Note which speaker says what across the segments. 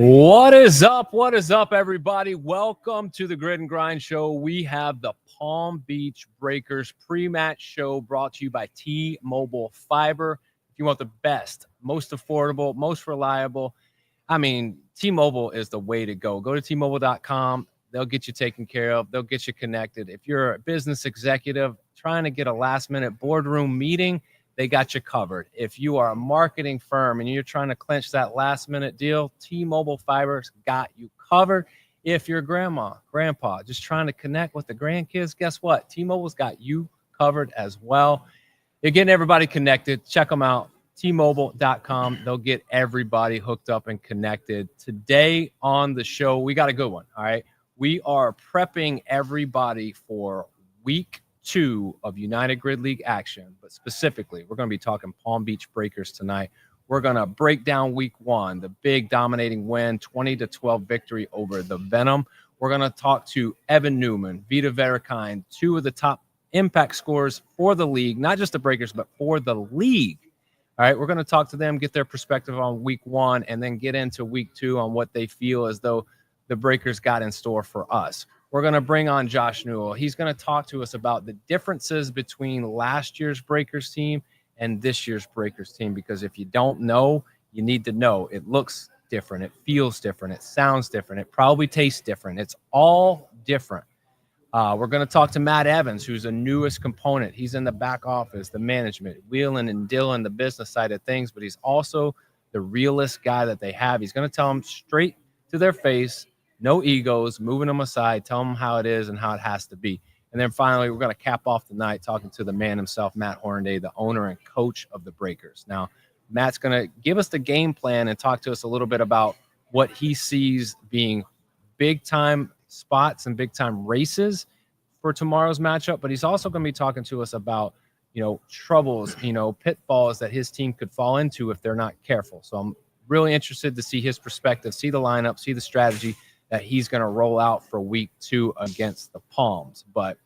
Speaker 1: What is up? What is up, everybody? Welcome to the Grid and Grind Show. We have the Palm Beach Breakers pre-match show brought to you by T-Mobile Fiber. If you want the best, most affordable, most reliable, T-Mobile is the way to go. Go to T-Mobile.com. They'll get you taken care of. They'll get you connected. If you're a business executive trying to get a last-minute boardroom meeting, they got you covered. If you are a marketing firm and you're trying to clinch that last-minute deal, T-Mobile Fiber's got you covered. If you're grandma, grandpa, just trying to connect with the grandkids, guess what? T-Mobile's got you covered as well. They're getting everybody connected. Check them out, T-Mobile.com. They'll get everybody hooked up and connected. Today on the show, we got a good one, all right? We are prepping everybody for week 2 of United Grid League action, but specifically, we're going to be talking Palm Beach Breakers tonight. We're going to break down week 1, the big dominating win, 20-12 victory over the Venom. We're going to talk to Evan Newman, Vita Verikine, 2 of the top impact scorers for the league, not just the Breakers, but for the league. All right, we're going to talk to them, get their perspective on week 1, and then get into week 2 on what they feel as though the Breakers got in store for us. We're going to bring on Josh Newell. He's going to talk to us about the differences between last year's Breakers team and this year's Breakers team, because if you don't know, you need to know. It looks different. It feels different. It sounds different. It probably tastes different. It's all different. We're going to talk to Matt Evans, who's the newest component. He's in the back office, the management, wheeling and dealing the business side of things, but he's also the realest guy that they have. He's going to tell them straight to their face, no egos, moving them aside, tell them how it is and how it has to be. And then finally, we're going to cap off the night talking to the man himself, Matt Hornaday, the owner and coach of the Breakers. Now, Matt's going to give us the game plan and talk to us a little bit about what he sees being big-time spots and big-time races for tomorrow's matchup. But he's also going to be talking to us about, troubles, pitfalls that his team could fall into if they're not careful. So I'm really interested to see his perspective, see the lineup, see the strategy that he's going to roll out for week 2 against the Palms. But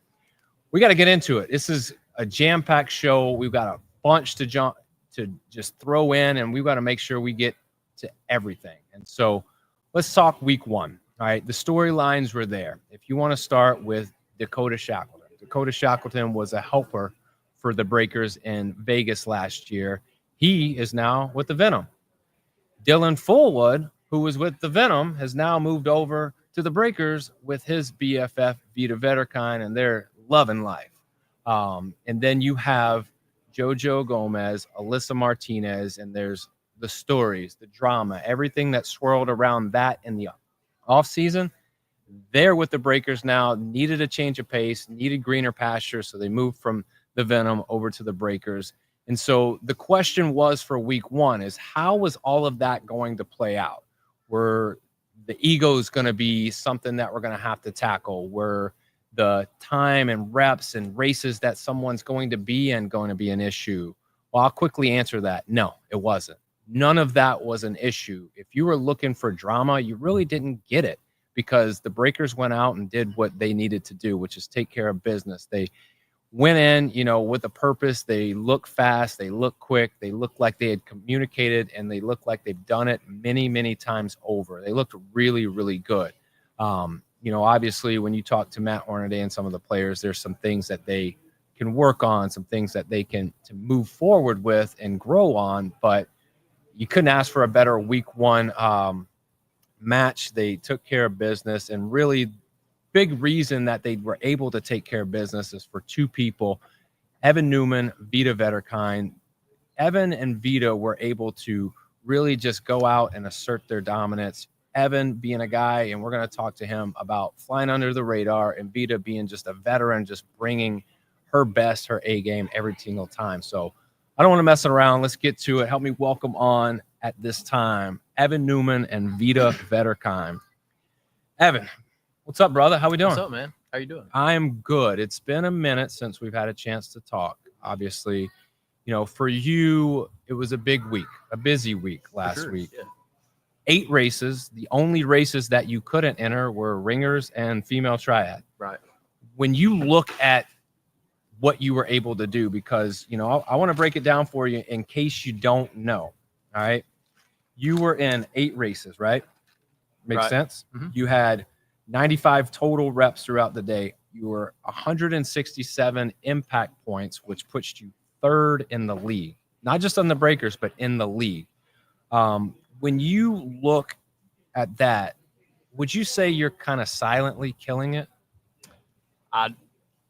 Speaker 1: we got to get into it. This is a jam-packed show. We've got a bunch to just throw in, and we've got to make sure we get to everything. And so let's talk week 1. All right, the storylines were there. If you want to start with Dakota Shackleton. Dakota Shackleton was a helper for the Breakers in Vegas last year. He is now with the Venom. Dylan Fullwood, who was with the Venom, has now moved over to the Breakers with his BFF, Vita Verikine, and they're loving life. And then you have JoJo Gomez, Alyssa Martinez, and there's the stories, the drama, everything that swirled around that in the offseason. They're with the Breakers now, needed a change of pace, needed greener pasture, so they moved from the Venom over to the Breakers. And so the question was for week 1 is, how was all of that going to play out? Were the egos going to be something that we're going to have to tackle? Were the time and reps and races that someone's going to be in going to be an issue? Well, I'll quickly answer that. No, it wasn't. None of that was an issue. If you were looking for drama, you really didn't get it, because the Breakers went out and did what they needed to do, which is take care of business. They went in, with a purpose. They look fast. They look quick. They look like they had communicated, and they look like they've done it many, many times over. They looked really, really good. Obviously, when you talk to Matt Hornaday and some of the players, there's some things that they can work on, some things that they can to move forward with and grow on. But you couldn't ask for a better week 1 match. They took care of business, and really big reason that they were able to take care of business is for 2 people, Evan Newman, Vita Verikine. Evan and Vita were able to really just go out and assert their dominance. Evan being a guy, and we're going to talk to him about flying under the radar, and Vita being just a veteran, just bringing her best, her A game every single time. So I don't want to mess around. Let's get to it. Help me welcome on at this time, Evan Newman and Vita Verikine. Evan, what's up, brother? How we doing?
Speaker 2: What's up, man? How you doing?
Speaker 1: I am good. It's been a minute since we've had a chance to talk. Obviously, for you, it was a big week, a busy week last week.
Speaker 2: Yeah.
Speaker 1: 8 races. The only races that you couldn't enter were ringers and female triad.
Speaker 2: Right.
Speaker 1: When you look at what you were able to do, because, I want to break it down for you in case you don't know. All right. You were in 8 races, right? Makes sense?
Speaker 2: Mm-hmm.
Speaker 1: You had 95 total reps throughout the day. You were 167 impact points, which puts you third in the league, not just on the breakers, but in the league. When you look at that, would you say you're kind of silently killing it?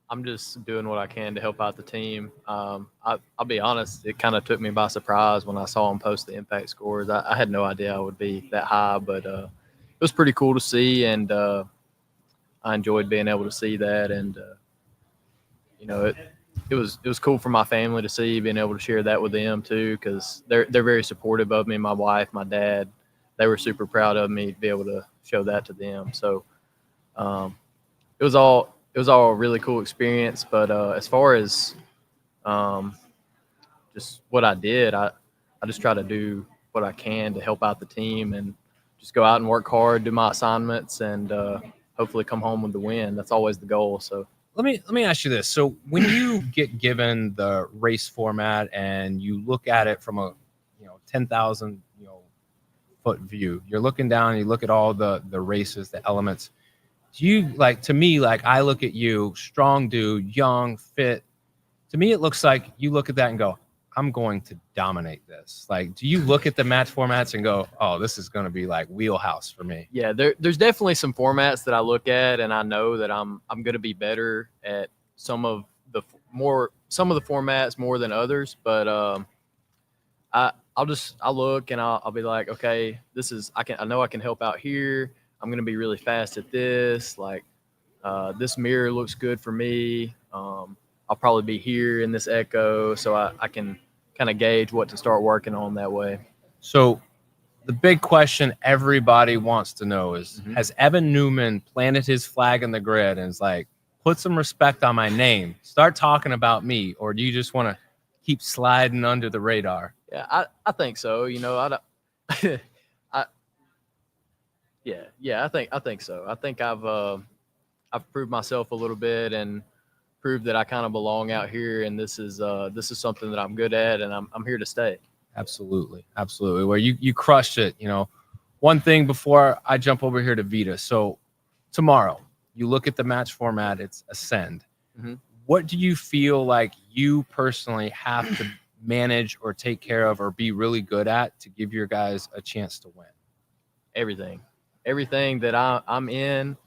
Speaker 2: I'm just doing what I can to help out the team. I'll be honest, it kind of took me by surprise when I saw him post the impact scores. I had no idea I would be that high, but it was pretty cool to see, and I enjoyed being able to see that. And it was cool for my family to see, being able to share that with them too, because they're very supportive of me. My wife, my dad, they were super proud of me to be able to show that to them. So it was all a really cool experience. But as far as just what I did, I just try to do what I can to help out the team and just go out and work hard, do my assignments, and hopefully come home with the win. That's always the goal. So
Speaker 1: let me ask you this. So when you get given the race format and you look at it from a 10,000 foot view, you're looking down, you look at all the races, the elements. Do you to me, I look at you, strong dude, young, fit. To me, it looks like you look at that and go, I'm going to dominate this. Do you look at the match formats and go, oh, this is going to be wheelhouse for me?
Speaker 2: Yeah, there's definitely some formats that I look at, and I know that I'm going to be better at some of the formats more than others. But I'll look and I'll be like, okay, I know I can help out here. I'm going to be really fast at this. This mirror looks good for me. I'll probably be here in this echo, so I can kind of gauge what to start working on that way.
Speaker 1: So the big question everybody wants to know is, has Evan Newman planted his flag in the grid and is put some respect on my name, start talking about me, or do you just want to keep sliding under the radar?
Speaker 2: Yeah, I think so. I think so. I think I've proved myself a little bit and proved that I kind of belong out here, and this is something that I'm good at, and I'm here to stay.
Speaker 1: Absolutely. Well, you crushed it. One thing before I jump over here to Vita. So tomorrow, you look at the match format, it's Ascend.
Speaker 2: Mm-hmm.
Speaker 1: What do you feel like you personally have to manage or take care of or be really good at to give your guys a chance to win?
Speaker 2: Everything that I'm in.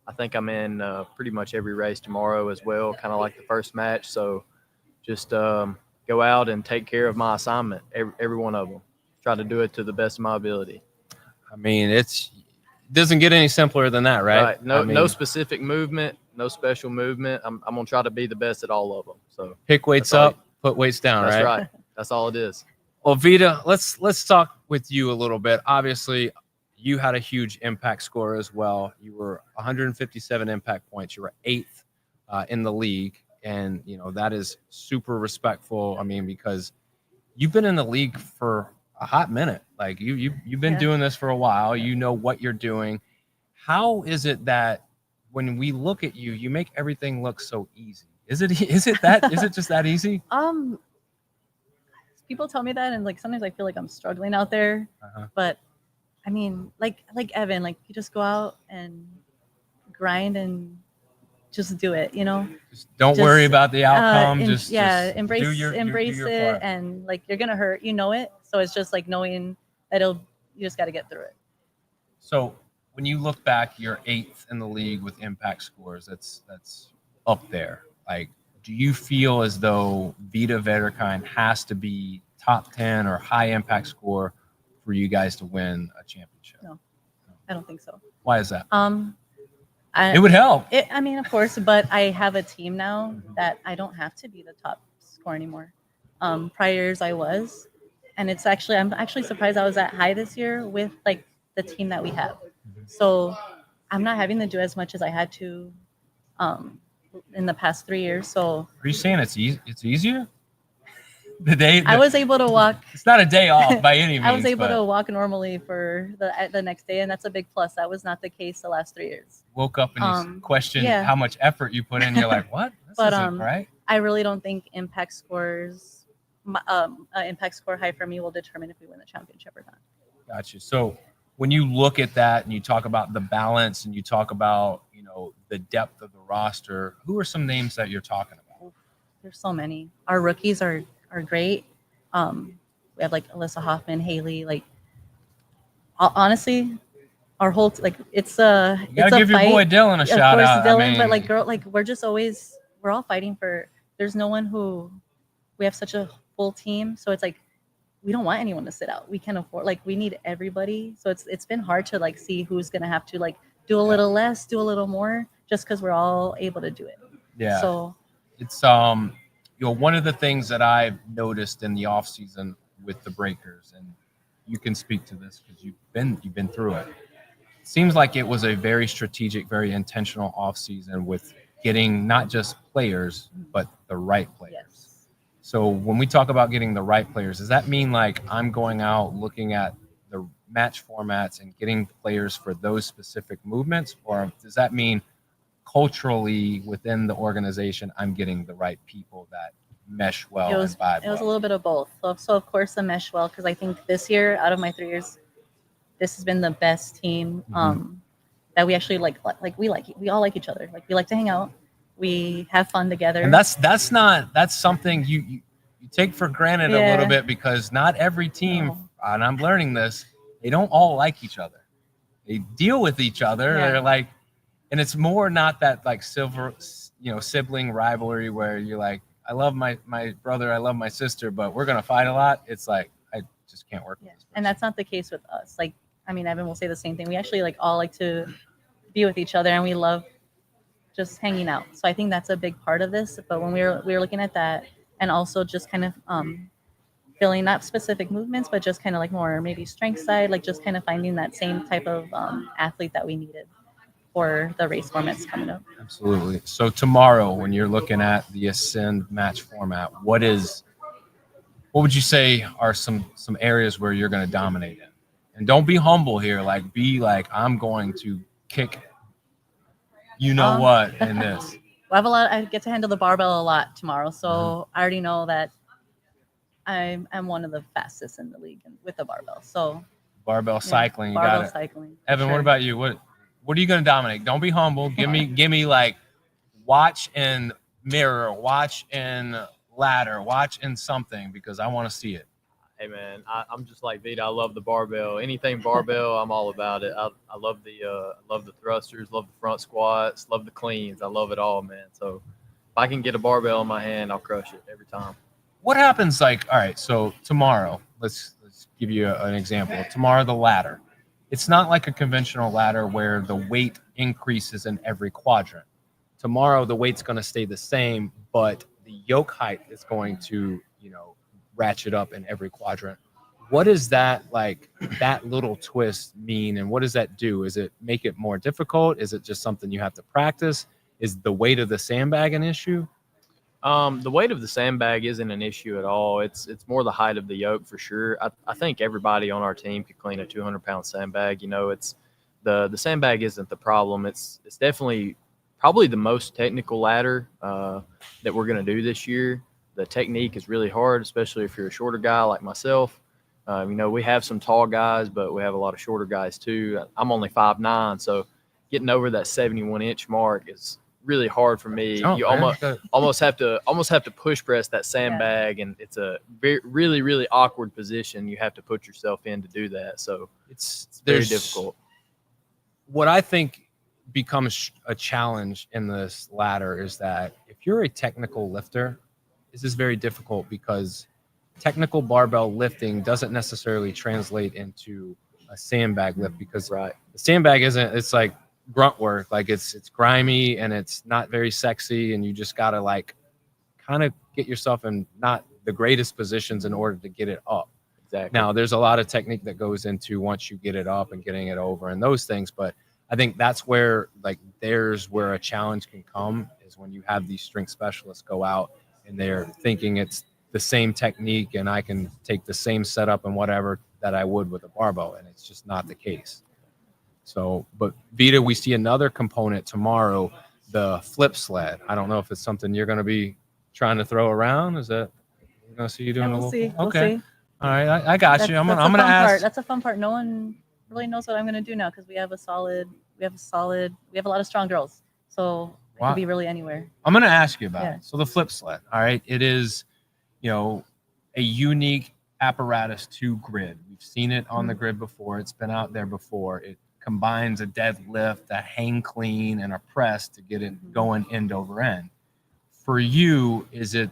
Speaker 2: I think I'm in pretty much every race tomorrow as well, kind of like the first match. So just go out and take care of my assignment, every one of them. Try to do it to the best of my ability.
Speaker 1: I mean, it doesn't get any simpler than that, right?
Speaker 2: No specific movement, no special movement. I'm going to try to be the best at all of them. So
Speaker 1: pick weights up, put weights down,
Speaker 2: right?
Speaker 1: That's
Speaker 2: right. That's all it is.
Speaker 1: Well, Vita, let's talk with you a little bit. Obviously, you had a huge impact score as well. You were 157 impact points. You were 8th in the league. And, that is super respectful. I mean, because you've been in the league for a hot minute. You've been doing this for a while. You know what you're doing. How is it that when we look at you, you make everything look so easy? Is it just that easy?
Speaker 3: People tell me that, and sometimes I feel like I'm struggling out there. But I mean, like Evan, you just go out and grind and just do it,
Speaker 1: Just don't worry about the outcome.
Speaker 3: Embrace
Speaker 1: your
Speaker 3: it,
Speaker 1: part.
Speaker 3: and you're gonna hurt, it. So it's just knowing that you just got to get through it.
Speaker 1: So when you look back, you're 8th in the league with impact scores. That's up there. Do you feel as though Vita Vederkind has to be top 10 or high impact score for you guys to win a championship?
Speaker 3: No, I don't think so.
Speaker 1: Why is that?
Speaker 3: It
Speaker 1: would help.
Speaker 3: Of course, but I have a team now that I don't have to be the top score anymore. Prior years I was, and I'm actually surprised I was that high this year with the team that we have. So I'm not having to do as much as I had to in the past 3 years. So
Speaker 1: are you saying it's easier?
Speaker 3: I was able to walk.
Speaker 1: It's not a day off by any means.
Speaker 3: I was able to walk normally for the next day, and that's a big plus. That was not the case the last 3 years.
Speaker 1: Woke up and you questioned how much effort you put in. You're like, what? This isn't right.
Speaker 3: I really don't think impact score high for me will determine if we win the championship or not.
Speaker 1: Gotcha. So when you look at that and you talk about the balance and you talk about, the depth of the roster, who are some names that you're talking about?
Speaker 3: There's so many. Our rookies are great. We have like Alyssa Hoffman, Haley. Like honestly, our whole it's a
Speaker 1: You gotta
Speaker 3: it's a
Speaker 1: give your
Speaker 3: fight.
Speaker 1: boy Dylan a
Speaker 3: Of
Speaker 1: shout
Speaker 3: course,
Speaker 1: out.
Speaker 3: Dylan, but like girl, like we're all fighting for. There's no one who we have such a full team, so it's like we don't want anyone to sit out. We can afford we need everybody. So it's been hard to like see who's gonna have to like do a little less, do a little more, just because we're all able to do it.
Speaker 1: Yeah.
Speaker 3: So
Speaker 1: it's one of the things that I've noticed in the off season with the Breakers, and you can speak to this because you've been through it. It seems like it was a very strategic, very intentional off season with getting not just players but the right players.
Speaker 3: yes.
Speaker 1: So when we talk about getting the right players, does that mean like I'm going out looking at the match formats and getting players for those specific movements, or does that mean culturally within the organization I'm getting the right people that mesh well and vibe
Speaker 3: It was a
Speaker 1: well?
Speaker 3: little bit of both. So of course the mesh well, because I think this year out of my 3 years, this has been the best team that we actually like we all like each other. Like we like to hang out, we have fun together,
Speaker 1: And that's something you take for granted a little bit, because not every team, and I'm learning this, they don't all like each other. They deal with each other.
Speaker 3: Yeah.
Speaker 1: They're like, and it's more not that like sibling rivalry where you're like, I love my brother, I love my sister, but we're gonna fight a lot. It's like I just can't work with this person.
Speaker 3: And that's not the case with us. Like, I mean, Evan will say the same thing. We actually like all like to be with each other, and we love just hanging out. So I think that's a big part of this. But when we were looking at that, and also just kind of feeling not specific movements, but just kind of like more maybe strength side, like just kind of finding that same type of athlete that we needed for the race formats coming up.
Speaker 1: Absolutely. So tomorrow, when you're looking at the Ascend match format, what would you say are some areas where you're going to dominate in? And don't be humble here. Like, be like, I'm going to kick, what in this.
Speaker 3: I get to handle the barbell a lot tomorrow, so I already know that I'm one of the fastest in the league with the barbell. So
Speaker 1: barbell cycling, you
Speaker 3: barbell
Speaker 1: got it.
Speaker 3: cycling.
Speaker 1: Evan, what about you? What are you going to dominate? Don't be humble. Give me like watch and mirror, watch and ladder, watch and something, because I want to see it.
Speaker 2: Hey man, I'm just like Vita. I love the barbell. Anything barbell, I'm all about it. I love the thrusters, love the front squats, love the cleans. I love it all, man. So if I can get a barbell in my hand, I'll crush it every time.
Speaker 1: What happens all right, so tomorrow, let's give you an example. Tomorrow, the ladder. It's not like a conventional ladder where the weight increases in every quadrant. Tomorrow, the weight's going to stay the same, but the yoke height is going to, ratchet up in every quadrant. What does that little twist mean, and what does that do? Is it make it more difficult? Is it just something you have to practice? Is the weight of the sandbag an issue?
Speaker 2: The weight of the sandbag isn't an issue at all. It's more the height of the yoke for sure. I think everybody on our team could clean a 200-pound sandbag. It's the sandbag isn't the problem. It's definitely probably the most technical ladder that we're going to do this year. The technique is really hard, especially if you're a shorter guy like myself. We have some tall guys, but we have a lot of shorter guys too. I'm only 5'9", so getting over that 71-inch mark is really hard for me. You almost have to push press that sandbag, and it's a really, really awkward position you have to put yourself in to do that. So it's very difficult.
Speaker 1: What I think becomes a challenge in this ladder is that if you're a technical lifter, this is very difficult, because technical barbell lifting doesn't necessarily translate into a sandbag lift, because the sandbag it's like grunt work. Like it's grimy and it's not very sexy, and you just got to kind of get yourself in not the greatest positions in order to get it up.
Speaker 2: Exactly.
Speaker 1: Now, there's a lot of technique that goes into once you get it up and getting it over and those things, but I think that's where there's where a challenge can come, is when you have these strength specialists go out and they're thinking it's the same technique and I can take the same setup and whatever that I would with a barbell, and it's just not the case. So, but Vita, we see another component tomorrow, the flip sled. I don't know if it's something you're going to be trying to throw around. Is that we're going to see you doing
Speaker 3: we'll
Speaker 1: a little?
Speaker 3: see.
Speaker 1: Okay.
Speaker 3: We'll see.
Speaker 1: All right, I got you. I'm going to ask.
Speaker 3: That's a fun part. No one really knows what I'm going to do now because we have a lot of strong girls. So it
Speaker 1: Wow.
Speaker 3: could be really anywhere.
Speaker 1: I'm going to ask you about
Speaker 3: Yeah.
Speaker 1: it. So the flip sled, all right, it is, a unique apparatus to grid. We've seen it on the grid before. It's been out there before. It combines a deadlift, a hang clean, and a press to get it going end over end. For you, is it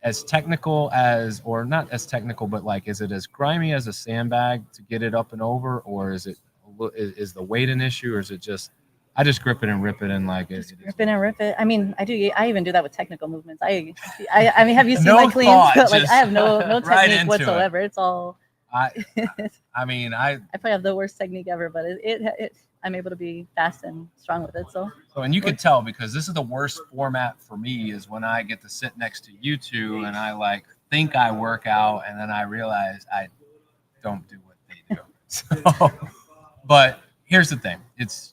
Speaker 1: as technical as, or not as technical, but like, is it as grimy as a sandbag to get it up and over, or is the weight an issue, or is it just, I just grip it and rip it and like it?
Speaker 3: Rip it and rip it. I mean, I even do that with technical movements. I mean, have you seen
Speaker 1: No
Speaker 3: my cleans?
Speaker 1: thought,
Speaker 3: Like
Speaker 1: just
Speaker 3: I have no
Speaker 1: right
Speaker 3: technique
Speaker 1: into
Speaker 3: whatsoever. It's all.
Speaker 1: I mean,
Speaker 3: I probably have the worst technique ever, but I'm able to be fast and strong with it. So
Speaker 1: and you could tell, because this is the worst format for me, is when I get to sit next to you two and I like think I work out and then I realize I don't do what they do. So, but here's the thing. It's,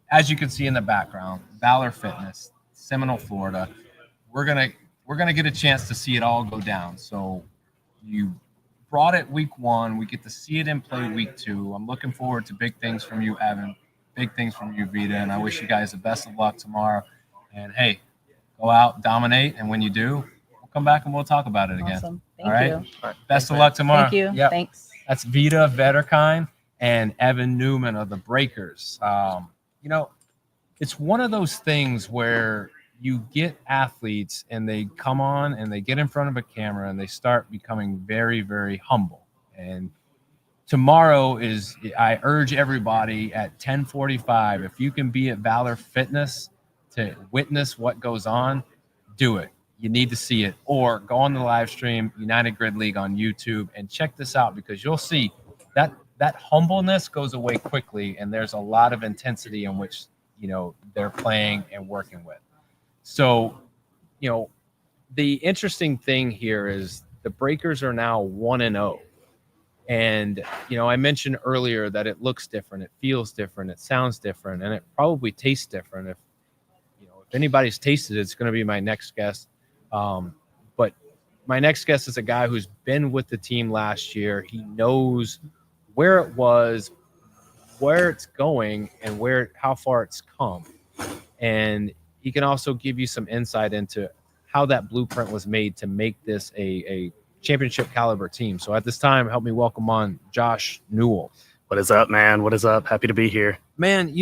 Speaker 1: as you can see in the background, Valor Fitness, Seminole, Florida. We're gonna get a chance to see it all go down. So you brought it week 1. We get to see it in play week 2. I'm looking forward to big things from you, Evan. Big things from you, Vita. And I wish you guys the best of luck tomorrow. And hey, go out, dominate. And when you do, we'll come back and we'll talk about it again.
Speaker 3: awesome. Thank
Speaker 1: all right.
Speaker 3: you.
Speaker 2: All right.
Speaker 1: Best of luck tomorrow.
Speaker 3: Thank you.
Speaker 1: Yep.
Speaker 3: Thanks.
Speaker 1: That's Vita Vetterkind and Evan Newman of the Breakers. It's one of those things where you get athletes and they come on and they get in front of a camera and they start becoming very, very humble. And tomorrow I urge everybody at 10:45, if you can be at Valor Fitness to witness what goes on, do it. You need to see it, or go on the live stream, United Grid League on YouTube, and check this out, because you'll see that humbleness goes away quickly, and there's a lot of intensity in which they're playing and working with. So, the interesting thing here is the Breakers are now 1-0. And, I mentioned earlier that it looks different, it feels different, it sounds different, and it probably tastes different. If anybody's tasted it, it's going to be my next guest. But my next guest is a guy who's been with the team last year. He knows where it was, where it's going, and how far it's come. And he can also give you some insight into how that blueprint was made to make this a championship caliber team. So at this time, help me welcome on Josh Newell.
Speaker 4: What is up, man? What is up? Happy to be here.
Speaker 1: Man,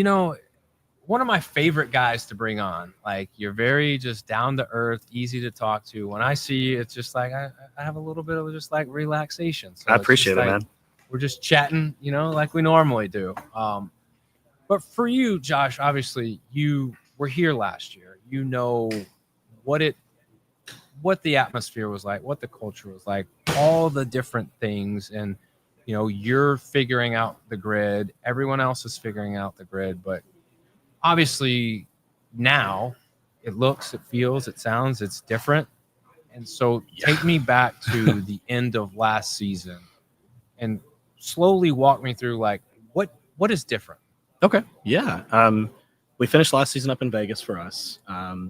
Speaker 1: one of my favorite guys to bring on. Like, you're very just down to earth, easy to talk to. When I see you, it's just like I have a little bit of just like relaxation. So
Speaker 4: I appreciate it,
Speaker 1: like,
Speaker 4: man.
Speaker 1: We're just chatting, like we normally do. But for you, Josh, obviously you were here last year. You know what the atmosphere was like, what the culture was like, all the different things. And, you're figuring out the grid. Everyone else is figuring out the grid. But obviously now it looks, it feels, it sounds, it's different. And so take me back to the end of last season and slowly walk me through, like, what is different?
Speaker 4: Okay. Yeah. We finished last season up in Vegas for us.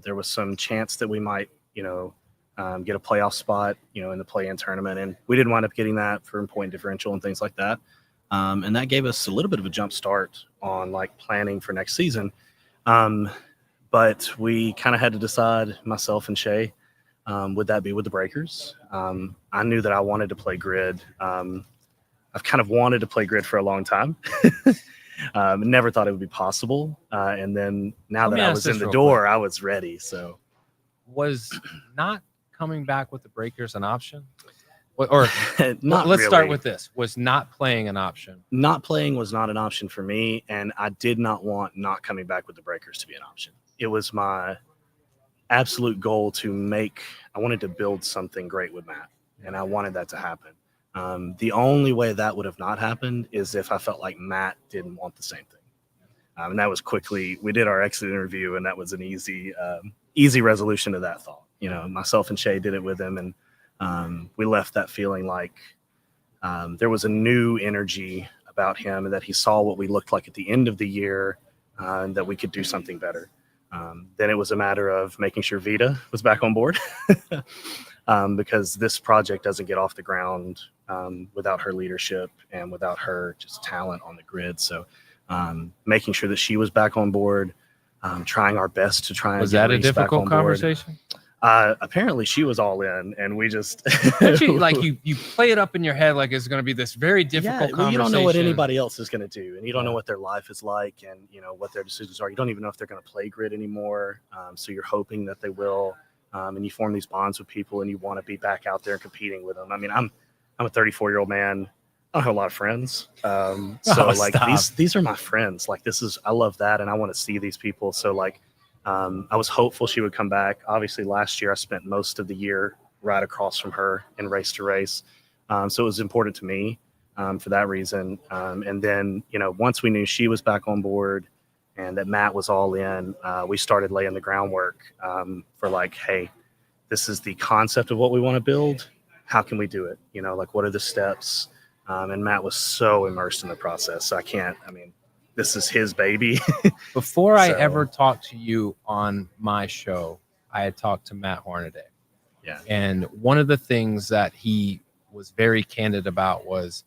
Speaker 4: There was some chance that we might, get a playoff spot, in the play-in tournament. And we didn't wind up getting that for point differential and things like that. And that gave us a little bit of a jump start on like planning for next season. But we kind of had to decide, myself and Shay, would that be with the Breakers? I knew that I wanted to play grid. I've kind of wanted to play grid for a long time. Never thought it would be possible. And then now that I was in the door, I was ready. So
Speaker 1: was not coming back with the Breakers an option? Or
Speaker 4: let's
Speaker 1: really start with this. Was not playing an option? Not
Speaker 4: playing was not an option for me, and I did not want not coming back with the Breakers to be an option. It was my absolute goal I wanted to build something great with Matt, and I wanted that to happen. The only way that would have not happened is if I felt like Matt didn't want the same thing. And that was quickly, we did our exit interview, and that was an easy resolution to that thought. Myself and Shay did it with him, and we left that feeling like there was a new energy about him, and that he saw what we looked like at the end of the year, and that we could do something better. Then it was a matter of making sure Vita was back on board. because this project doesn't get off the ground without her leadership and without her just talent on the grid. So making sure that she was back on board, trying our best to try and
Speaker 1: Was
Speaker 4: get
Speaker 1: that a
Speaker 4: Reese back
Speaker 1: difficult
Speaker 4: on board.
Speaker 1: conversation?
Speaker 4: Apparently she was all in, and we just
Speaker 1: Don't you, like you play it up in your head like it's going to be this very difficult
Speaker 4: well,
Speaker 1: conversation.
Speaker 4: you don't know what anybody else is going to do, and you don't know what their life is like, and what their decisions are. You don't even know if they're going to play grid anymore. So you're hoping that they will, and you form these bonds with people, and you want to be back out there and competing with them. I mean, I'm a 34-year-old man. I don't have a lot of friends, so these are my friends. Like I love that, and I want to see these people. So like. I was hopeful she would come back. Obviously, last year I spent most of the year right across from her in race to race. So it was important to me for that reason. And then, once we knew she was back on board and that Matt was all in, we started laying the groundwork for like, hey, this is the concept of what we want to build. How can we do it? What are the steps? And Matt was so immersed in the process. So this is his baby.
Speaker 1: Before I ever talked to you on my show, I had talked to Matt Hornaday.
Speaker 4: Yeah.
Speaker 1: And one of the things that he was very candid about was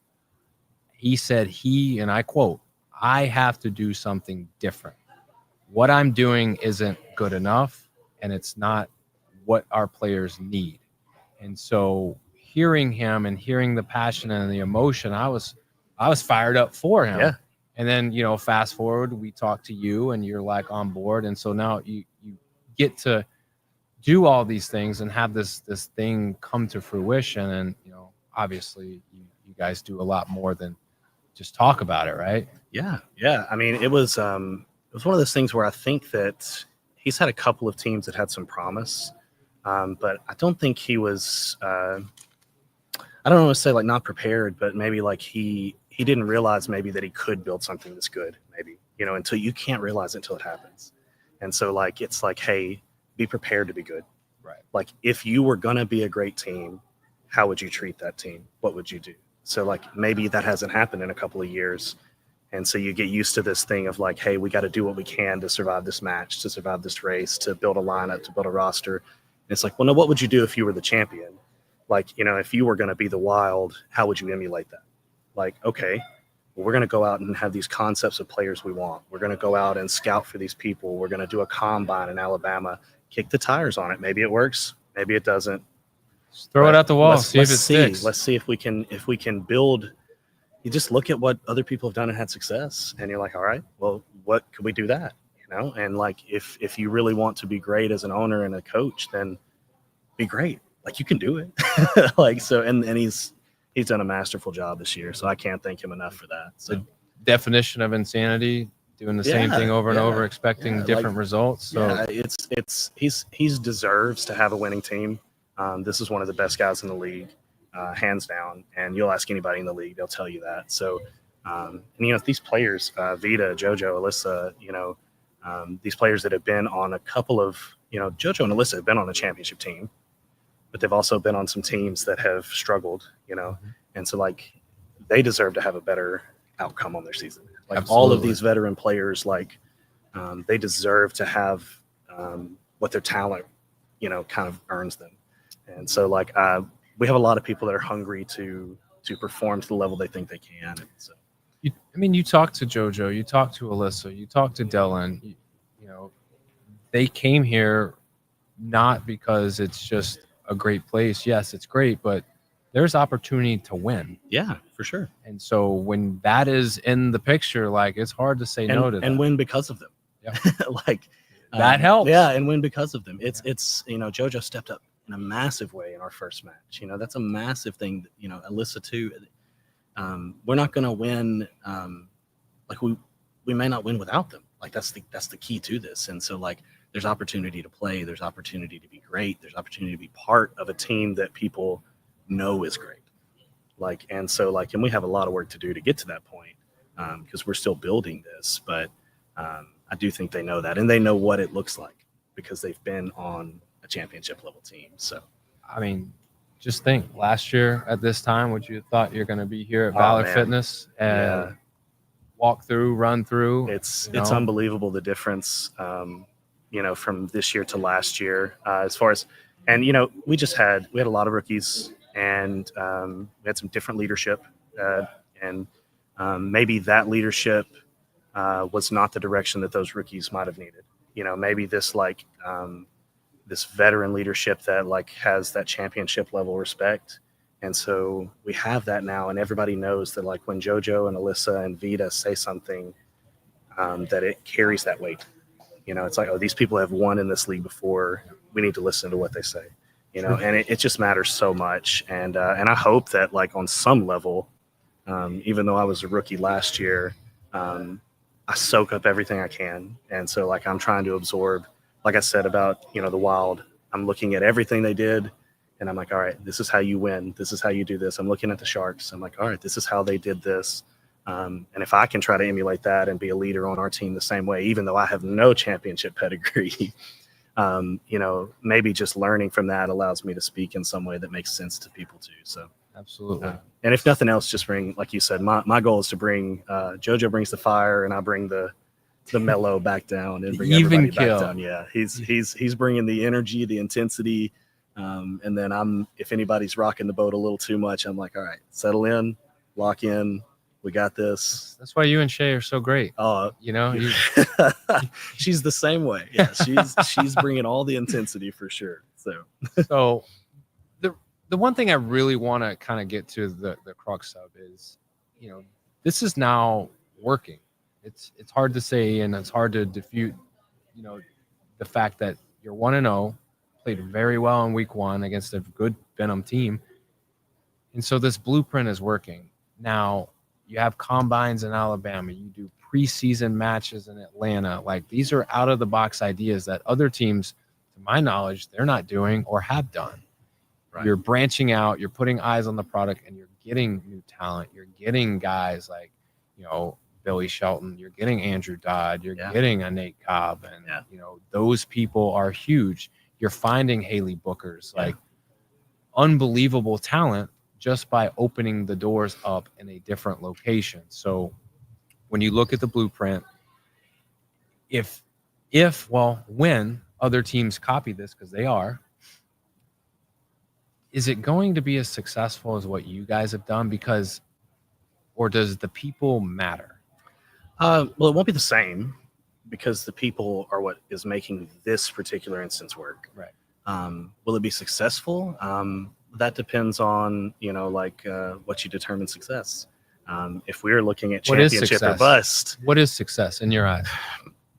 Speaker 1: he said and I quote, "I have to do something different. What I'm doing isn't good enough, and it's not what our players need." And so hearing him and hearing the passion and the emotion, I was fired up for him.
Speaker 4: Yeah.
Speaker 1: And then, fast forward, we talk to you and you're like on board. And so now you get to do all these things and have this thing come to fruition. And, obviously you guys do a lot more than just talk about it, right?
Speaker 4: Yeah. Yeah. I mean, it was one of those things where I think that he's had a couple of teams that had some promise. But I don't think he was, I don't want to say like not prepared, but maybe like he didn't realize maybe that he could build something this good, maybe, until you can't realize it until it happens. And so like, it's like, hey, be prepared to be good.
Speaker 1: Right.
Speaker 4: Like if you were going to be a great team, how would you treat that team? What would you do? So like, maybe that hasn't happened in a couple of years. And so you get used to this thing of like, hey, we got to do what we can to survive this match, to survive this race, to build a lineup, to build a roster. And it's like, well, no, what would you do if you were the champion? Like, if you were going to be the Wild, how would you emulate that? Like, okay, well, we're going to go out and have these concepts of players we want. We're going to go out and scout for these people. We're going to do a combine in Alabama, kick the tires on it. Maybe it works. Maybe it doesn't.
Speaker 1: Just throw it out the wall. See if it sticks.
Speaker 4: Let's see if we can build. You just look at what other people have done and had success, and you're like, all right, well, what could we do that? And like, if you really want to be great as an owner and a coach, then be great. Like you can do it. Like, so, and he's done a masterful job this year. So I can't thank him enough for that. So
Speaker 1: the definition of insanity, doing the same thing over and over, expecting different results. So
Speaker 4: he's deserves to have a winning team. This is one of the best guys in the league, hands down. And you'll ask anybody in the league, they'll tell you that. So, and these players, Vita, JoJo, Alyssa, these players that have been on a couple of, JoJo and Alyssa have been on the championship team, but they've also been on some teams that have struggled, and so like they deserve to have a better outcome on their season. Like
Speaker 1: Absolutely.
Speaker 4: All of these veteran players, like they deserve to have what their talent, kind of earns them. And so like we have a lot of people that are hungry to perform to the level they think they can. And so.
Speaker 1: You talk to JoJo, you talk to Alyssa, you talk to Dylan, they came here not because it's just a great place. Yes, it's great, but there's opportunity to win.
Speaker 4: Yeah, for sure.
Speaker 1: And so when that is in the picture, like it's hard to say no to that.
Speaker 4: And win because of them.
Speaker 1: Yeah.
Speaker 4: Like
Speaker 1: that helps.
Speaker 4: Yeah, and win because of them. It's JoJo stepped up in a massive way in our first match. That's a massive thing. Alyssa too. We're not going to win. Like we may not win without them. Like that's the key to this. And so like there's opportunity to play. There's opportunity to be great. There's opportunity to be part of a team that people know is great. Like, and so like, and we have a lot of work to do to get to that point because we're still building this. But I do think they know that, and they know what it looks like because they've been on a championship level team. So,
Speaker 1: just think last year at this time, would you have thought you're going to be here at Valor Fitness and walk through, run through?
Speaker 4: It's unbelievable the difference, from this year to last year as far as, And we had a lot of rookies, and we had some different leadership, and maybe that leadership was not the direction that those rookies might have needed. Maybe this this veteran leadership that has that championship level respect. And so we have that now, and everybody knows that when JoJo and Alyssa and Vita say something, that it carries that weight. It's like, oh, these people have won in this league before. We need to listen to what they say. And it just matters so much. And I hope that on some level, even though I was a rookie last year, I soak up everything I can. And so I'm trying to absorb, like I said about, the Wild, I'm looking at everything they did, and I'm like, all right, this is how you win. This is how you do this. I'm looking at the Sharks. I'm like, all right, this is how they did this. And if I can try to emulate that and be a leader on our team the same way, even though I have no championship pedigree, maybe just learning from that allows me to speak in some way that makes sense to people too. So
Speaker 1: absolutely.
Speaker 4: And if nothing else, just bring, like you said, my goal is to bring JoJo brings the fire, and I bring the mellow back down and bring everybody back down. Yeah, he's bringing the energy, the intensity, and then if anybody's rocking the boat a little too much, I'm like, all right, settle in, lock in. We got this.
Speaker 1: That's why you and Shay are so great.
Speaker 4: Oh, she's the same way. Yeah, she's bringing all the intensity for sure. So
Speaker 1: the one thing I really want to kind of get to the crux of is, this is now working. It's hard to say, and it's hard to defute, the fact that you're 1-0, played very well in week 1 against a good Venom team. And so this blueprint is working. Now, you have combines in Alabama. You do preseason matches in Atlanta. These are out-of-the-box ideas that other teams, to my knowledge, they're not doing or have done. Right. You're branching out. You're putting eyes on the product, and you're getting new talent. You're getting guys like, Billy Shelton. You're getting Andrew Dodd. You're getting a Nate Cobb. And, those people are huge. You're finding Haley Bookers, unbelievable talent, just by opening the doors up in a different location. So when you look at the blueprint, when other teams copy this, because they are, is it going to be as successful as what you guys have done? Or does the people matter?
Speaker 4: Well, it won't be the same, because the people are what is making this particular instance work.
Speaker 1: Right.
Speaker 4: Will it be successful? That depends on, what you determine success. If we're looking at championship or bust.
Speaker 1: What is success in your eyes?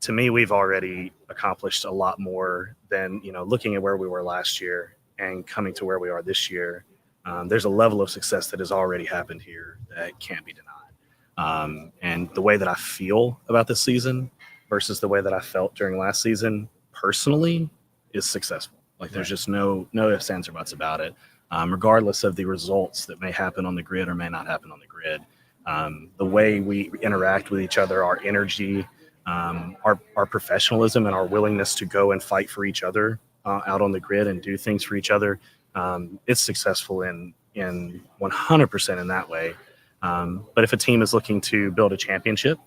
Speaker 4: To me, we've already accomplished a lot more than, looking at where we were last year and coming to where we are this year. There's a level of success that has already happened here that can't be denied. And the way that I feel about this season versus the way that I felt during last season personally is successful. There's just no ifs, ands, or buts about it. Regardless of the results that may happen on the grid or may not happen on the grid. The way we interact with each other, our energy, our professionalism, and our willingness to go and fight for each other out on the grid and do things for each other, it's successful in 100% in that way. But if a team is looking to build a championship,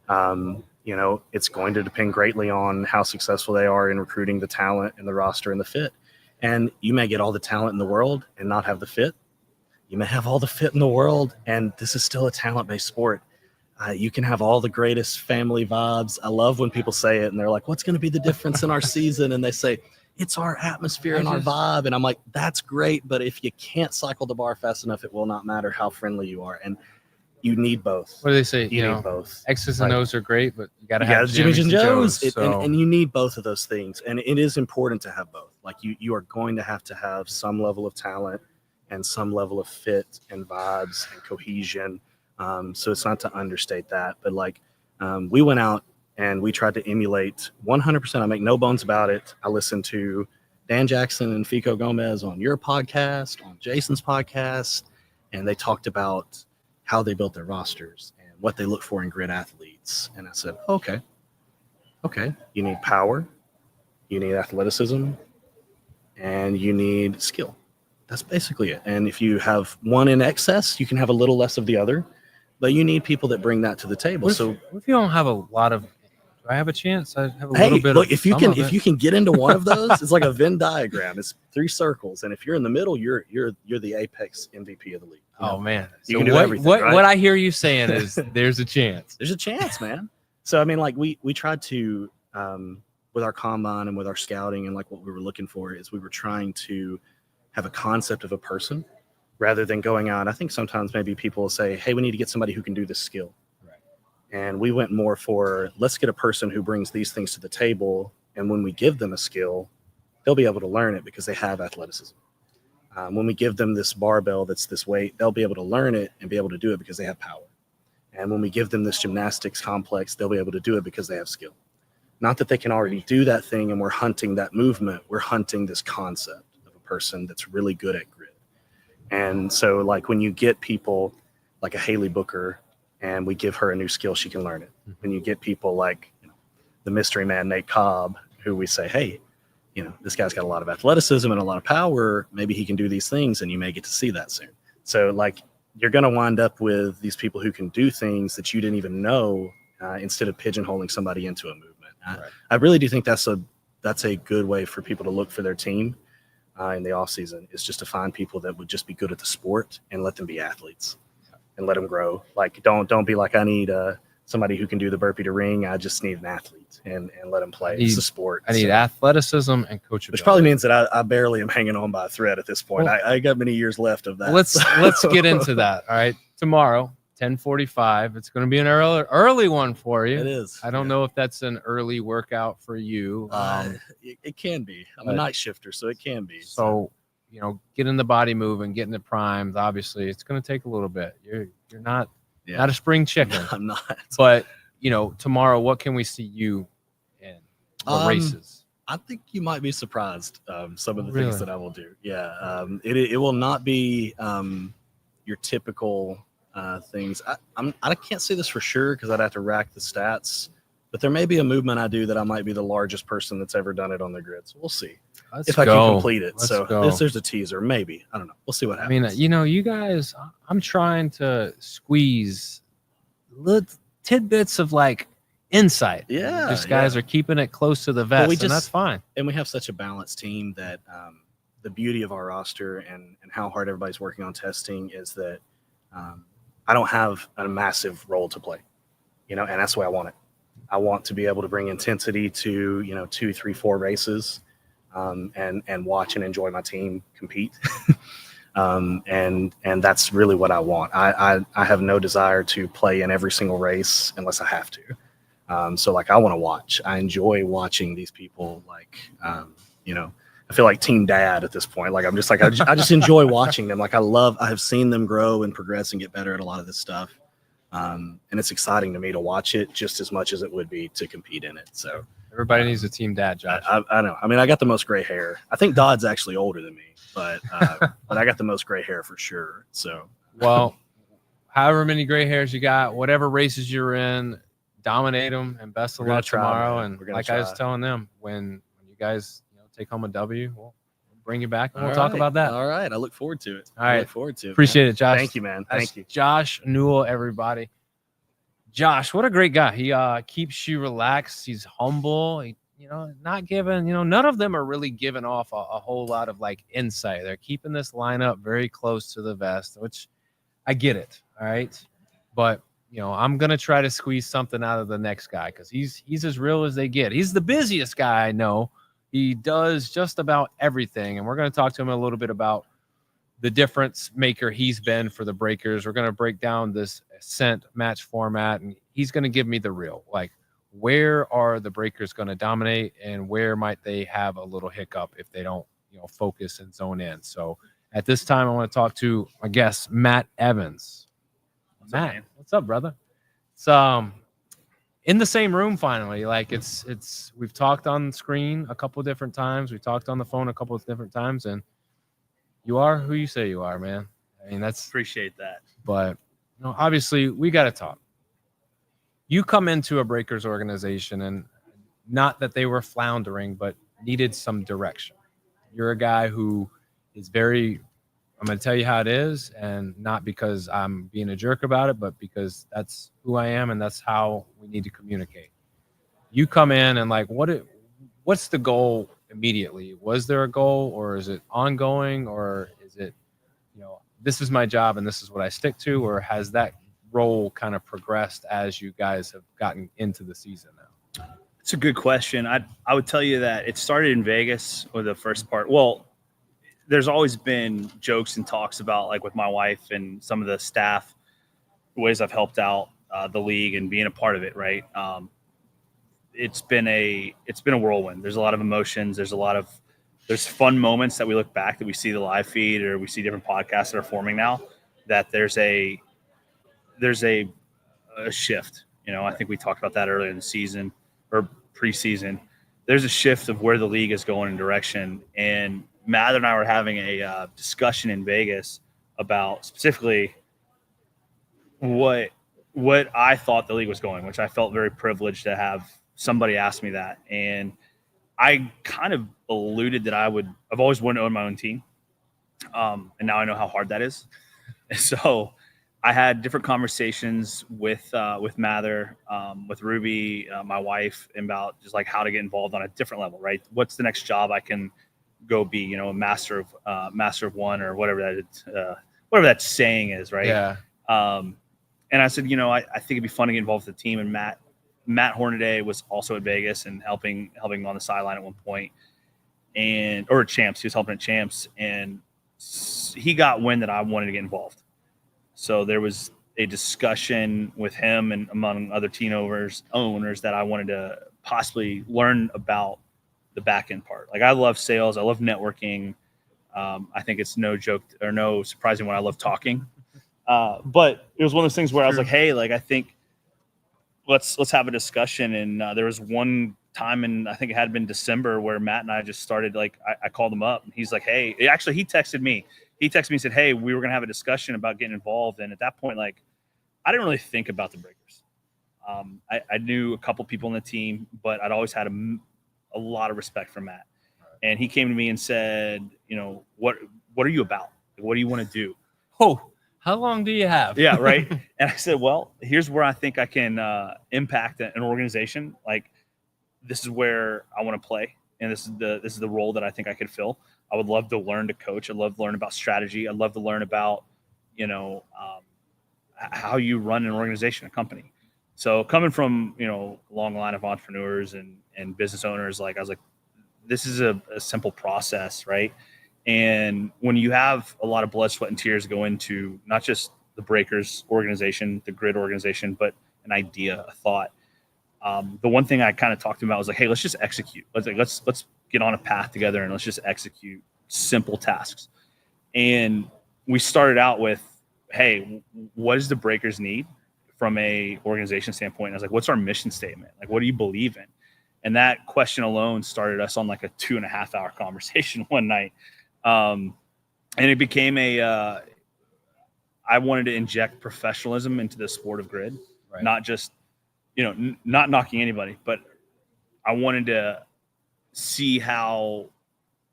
Speaker 4: it's going to depend greatly on how successful they are in recruiting the talent and the roster and the fit. And you may get all the talent in the world and not have the fit. You may have all the fit in the world, and this is still a talent-based sport. You can have all the greatest family vibes. I love when people say it, and they're like, what's going to be the difference in our season? And they say, it's our atmosphere and our vibe. And I'm like, that's great, but if you can't cycle the bar fast enough, it will not matter how friendly you are. And you need both.
Speaker 1: What do they say?
Speaker 4: You need both.
Speaker 1: X's and O's are great, but you got to have
Speaker 4: Jimmy's and Joe's.
Speaker 1: So.
Speaker 4: And you need both of those things. And it is important to have both. You are going to have some level of talent and some level of fit and vibes and cohesion. So it's not to understate that. But we went out and we tried to emulate 100%. I make no bones about it. I listened to Dan Jackson and Fico Gomez on your podcast, on Jason's podcast, and they talked about how they built their rosters and what they look for in grid athletes. And I said, okay, you need power, you need athleticism, and you need skill. That's basically it. And if you have one in excess, you can have a little less of the other, but you need people that bring that to the table.
Speaker 1: What if you don't have a lot of I have a chance? I have a
Speaker 4: Hey,
Speaker 1: little bit
Speaker 4: look,
Speaker 1: of
Speaker 4: if you
Speaker 1: some
Speaker 4: can
Speaker 1: of it.
Speaker 4: get into one of those, it's like a Venn diagram. It's 3 circles, and if you're in the middle, you're the apex MVP of the league. You know?
Speaker 1: Oh man.
Speaker 4: You
Speaker 1: So
Speaker 4: can do
Speaker 1: what
Speaker 4: everything,
Speaker 1: what
Speaker 4: right?
Speaker 1: what I hear you saying is there's a chance.
Speaker 4: There's a chance, man. So I mean, like we tried to with our combine and with our scouting and like what we were looking for is we were trying to have a concept of a person rather than going out. I think sometimes maybe people will say, hey, we need to get somebody who can do this skill.
Speaker 1: Right.
Speaker 4: And we went more for let's get a person who brings these things to the table. And when we give them a skill, they'll be able to learn it because they have athleticism. When we give them this barbell that's this weight, they'll be able to learn it and be able to do it because they have power. And when we give them this gymnastics complex, they'll be able to do it because they have skill. Not that they can already do that thing and we're hunting that movement. We're hunting this concept of a person that's really good at grit. And so like when you get people like a Haley Booker and we give her a new skill, she can learn it. When you get people like the mystery man, Nate Cobb, who we say, hey, this guy's got a lot of athleticism and a lot of power. Maybe he can do these things and you may get to see that soon. So like you're going to wind up with these people who can do things that you didn't even know instead of pigeonholing somebody into a movement. Right. I really do think that's a good way for people to look for their team in the off season is just to find people that would just be good at the sport and let them be athletes and let them grow. Like don't be like I need somebody who can do the burpee to ring. I just need an athlete and let them play. It's a sport.
Speaker 1: I need athleticism and coachability.
Speaker 4: Which probably means that I barely am hanging on by a thread at this point. Well, I got many years left of that.
Speaker 1: Let's get into that. All right, tomorrow. 10:45. It's going to be an early one for you.
Speaker 4: It is.
Speaker 1: I don't know if that's an early workout for you.
Speaker 4: It can be. I'm a night shifter, so it can be.
Speaker 1: So, getting the body moving, getting it primed. Obviously, it's going to take a little bit. You're not a spring chicken.
Speaker 4: I'm not.
Speaker 1: But tomorrow, what can we see you in? What races?
Speaker 4: I think you might be surprised. Some of the things that I will do. Yeah. It will not be your typical. Things. I can't say this for sure because I'd have to rack the stats, but there may be a movement I do that I might be the largest person that's ever done it on the grid. So we'll see if I can complete it. There's a teaser, maybe. I don't know. We'll see what happens.
Speaker 1: I mean, you guys, I'm trying to squeeze little tidbits of like insight.
Speaker 4: Yeah,
Speaker 1: these guys are keeping it close to the vest, and that's fine.
Speaker 4: And we have such a balanced team that the beauty of our roster and how hard everybody's working on testing is that. I don't have a massive role to play, and that's the way I want it. I want to be able to bring intensity to, 2, 3, 4 races, and watch and enjoy my team compete. And that's really what I want. I have no desire to play in every single race unless I have to. So like, I want to watch. I enjoy watching these people I feel like team dad at this point. Like I'm just like I just enjoy watching them. Like I have seen them grow and progress and get better at a lot of this stuff, and it's exciting to me to watch it just as much as it would be to compete in it. So
Speaker 1: everybody needs a team dad, Josh.
Speaker 4: I know. I mean, I got the most gray hair. I think Dodd's actually older than me, but I got the most gray hair for sure. So
Speaker 1: well, however many gray hairs you got, whatever races you're in, dominate them, and best of luck tomorrow. And like I was telling them, when you guys. Take home a W. We'll bring you back and we'll talk about that.
Speaker 4: All right. I look forward to it.
Speaker 1: All right.
Speaker 4: I look forward to it.
Speaker 1: Appreciate it, Josh.
Speaker 4: Thank you, man. Thank you.
Speaker 1: Josh Newell, everybody. Josh, what a great guy. He keeps you relaxed. He's humble. He, not giving, none of them are really giving off a whole lot of like insight. They're keeping this lineup very close to the vest, which I get it. All right. But, I'm going to try to squeeze something out of the next guy because he's as real as they get. He's the busiest guy I know. He does just about everything, and we're going to talk to him a little bit about the difference maker he's been for the Breakers. We're going to break down this Ascent match format, and he's going to give me the real. Like, where are the Breakers going to dominate, and where might they have a little hiccup if they don't, focus and zone in? So at this time, I want to talk to my guest, Matt Evans. Matt, what's up, brother? It's in the same room finally. Like it's we've talked on screen a couple of different times. We talked on the phone a couple of different times, and you are who you say you are, man. I mean, that's
Speaker 4: appreciate that.
Speaker 1: But obviously we got to talk. You come into a Breakers organization, and not that they were floundering, but needed some direction. You're a guy who is I'm going to tell you how it is, and not because I'm being a jerk about it, but because that's who I am and that's how we need to communicate. you come in and like, what's the goal immediately? Was there a goal, or is it ongoing, or is it, this is my job and this is what I stick to, or has that role kind of progressed as you guys have gotten into the season now?
Speaker 5: It's a good question. I would tell you that it started in Vegas with the first part. Well, there's always been jokes and talks about, like, with my wife and some of the staff, ways I've helped out the league and being a part of it. Right. It's been a whirlwind. There's a lot of emotions. There's fun moments that we look back, that we see the live feed or we see different podcasts that are forming now, that there's a shift. I think we talked about that earlier in the season or preseason. There's a shift of where the league is going in direction. And Matt and I were having a discussion in Vegas about specifically what I thought the league was going, which I felt very privileged to have somebody ask me that. And I kind of alluded that I've always wanted to own my own team. And now I know how hard that is. So I had different conversations with Mather, with Ruby, my wife, about just like how to get involved on a different level, right? What's the next job I can go be, a master of one, or whatever that saying is, right?
Speaker 1: Yeah.
Speaker 5: And I said, I think it'd be fun to get involved with the team. And Matt Hornaday was also at Vegas and helping on the sideline at one point, or at Champs. He was helping at Champs, and he got wind that I wanted to get involved. So there was a discussion with him and among other team owners that I wanted to possibly learn about the back end part. Like, I love sales. I love networking. I think it's no joke or no surprising when I love talking. But it was one of those things where I was like, hey, like, I think let's have a discussion. And there was one time, and I think it had been December, where Matt and I just started, like, I called him up and he's like, hey, actually he texted me and said, hey, we were going to have a discussion about getting involved. And at that point, like, I didn't really think about the Breakers. I knew a couple people on the team, but I'd always had a lot of respect for Matt. And he came to me and said, what are you about? What do you want to do?
Speaker 1: Oh, how long do you have?
Speaker 5: Yeah, right. And I said, well, here's where I think I can impact an organization. Like, this is where I want to play, and this is the role that I think I could fill. I would love to learn to coach. I'd love to learn about strategy. I'd love to learn about, how you run an organization, a company. So coming from, a long line of entrepreneurs and business owners, like, I was like, this is a simple process, right? And when you have a lot of blood, sweat, and tears go into not just the Breakers organization, the Grid organization, but an idea, a thought. The one thing I kind of talked about was like, hey, let's just execute. Let's get on a path together and let's just execute simple tasks. And we started out with, hey, what does the Breakers need from a organization standpoint? And I was like, what's our mission statement? Like, what do you believe in? And that question alone started us on like a 2.5-hour conversation one night. And it became I wanted to inject professionalism into the sport of grid, right? Not just, not knocking anybody, but I wanted to see how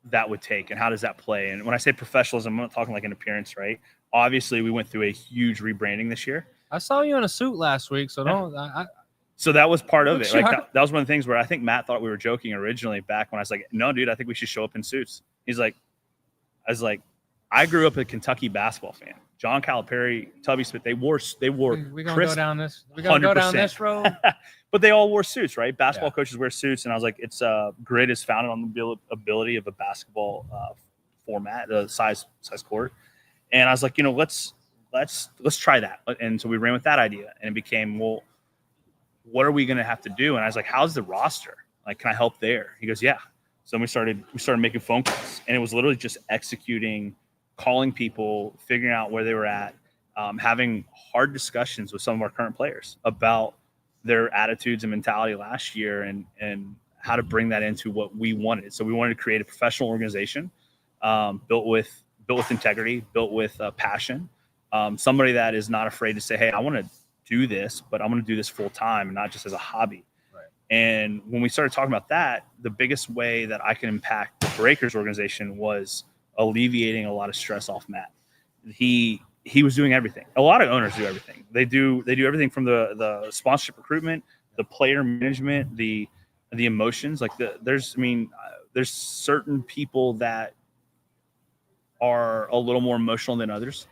Speaker 5: that would take and how does that play. And when I say professionalism, I'm not talking like an appearance, right? Obviously, we went through a huge rebranding this year.
Speaker 1: I saw you in a suit last week, so don't.
Speaker 5: So that was part of it. Like, that was one of the things where I think Matt thought we were joking originally, back when I was like, no, dude, I think we should show up in suits. He's like, I grew up a Kentucky basketball fan. John Calipari, Tubby Smith, they wore
Speaker 1: we gonna go down this. We're gonna go down this road.
Speaker 5: But they all wore suits, right? Basketball coaches wear suits, and I was like, it's Grid is founded on the ability of a basketball format, size court. And I was like, let's try that. And so we ran with that idea, and it became, well, what are we going to have to do? And I was like, how's the roster? Like, can I help there? He goes, yeah. So then we started making phone calls, and it was literally just executing, calling people, figuring out where they were at, having hard discussions with some of our current players about their attitudes and mentality last year, and how to bring that into what we wanted. So we wanted to create a professional organization, built with integrity, built with passion, somebody that is not afraid to say, hey, I want to do this, but I'm going to do this full time and not just as a hobby. Right. And when we started talking about that, the biggest way that I can impact the Breakers organization was alleviating a lot of stress off Matt. He was doing everything. A lot of owners do everything. They do everything from the sponsorship recruitment, the player management, the emotions. Like there's certain people that are a little more emotional than others,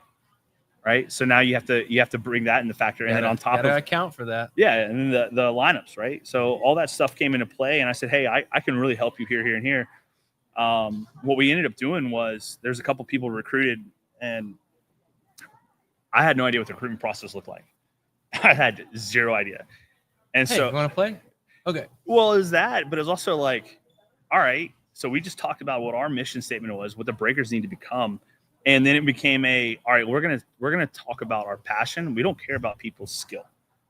Speaker 5: right? So now you have to bring that into factor, and then on top of
Speaker 1: account for that.
Speaker 5: Yeah, and then the lineups, right? So all that stuff came into play, and I said, hey, I can really help you here, and here. What we ended up doing was there's a couple people recruited, and I had no idea what the recruitment process looked like. I had zero idea. And
Speaker 1: Hey,
Speaker 5: so
Speaker 1: you want to play? Okay.
Speaker 5: Well, it was that, but it was also like, all right, so we just talked about what our mission statement was, what the Breakers need to become. And then it became all right, we're gonna talk about our passion. We don't care about people's skill.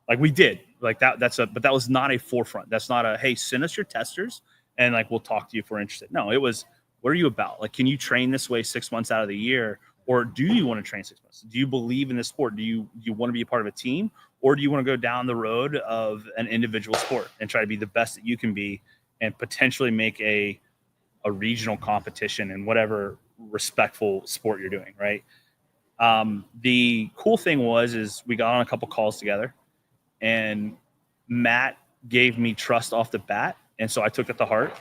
Speaker 5: Like we did. Like but that was not a forefront. That's not a, hey, send us your testers and like we'll talk to you if we're interested. No, it was, what are you about? Like, can you train this way 6 months out of the year? Or do you want to train 6 months? Do you believe in this sport? Do you want to be a part of a team? Or do you want to go down the road of an individual sport and try to be the best that you can be and potentially make a regional competition in whatever respectful sport you're doing, right? The cool thing is we got on a couple calls together, and Matt gave me trust off the bat, and so I took that to heart.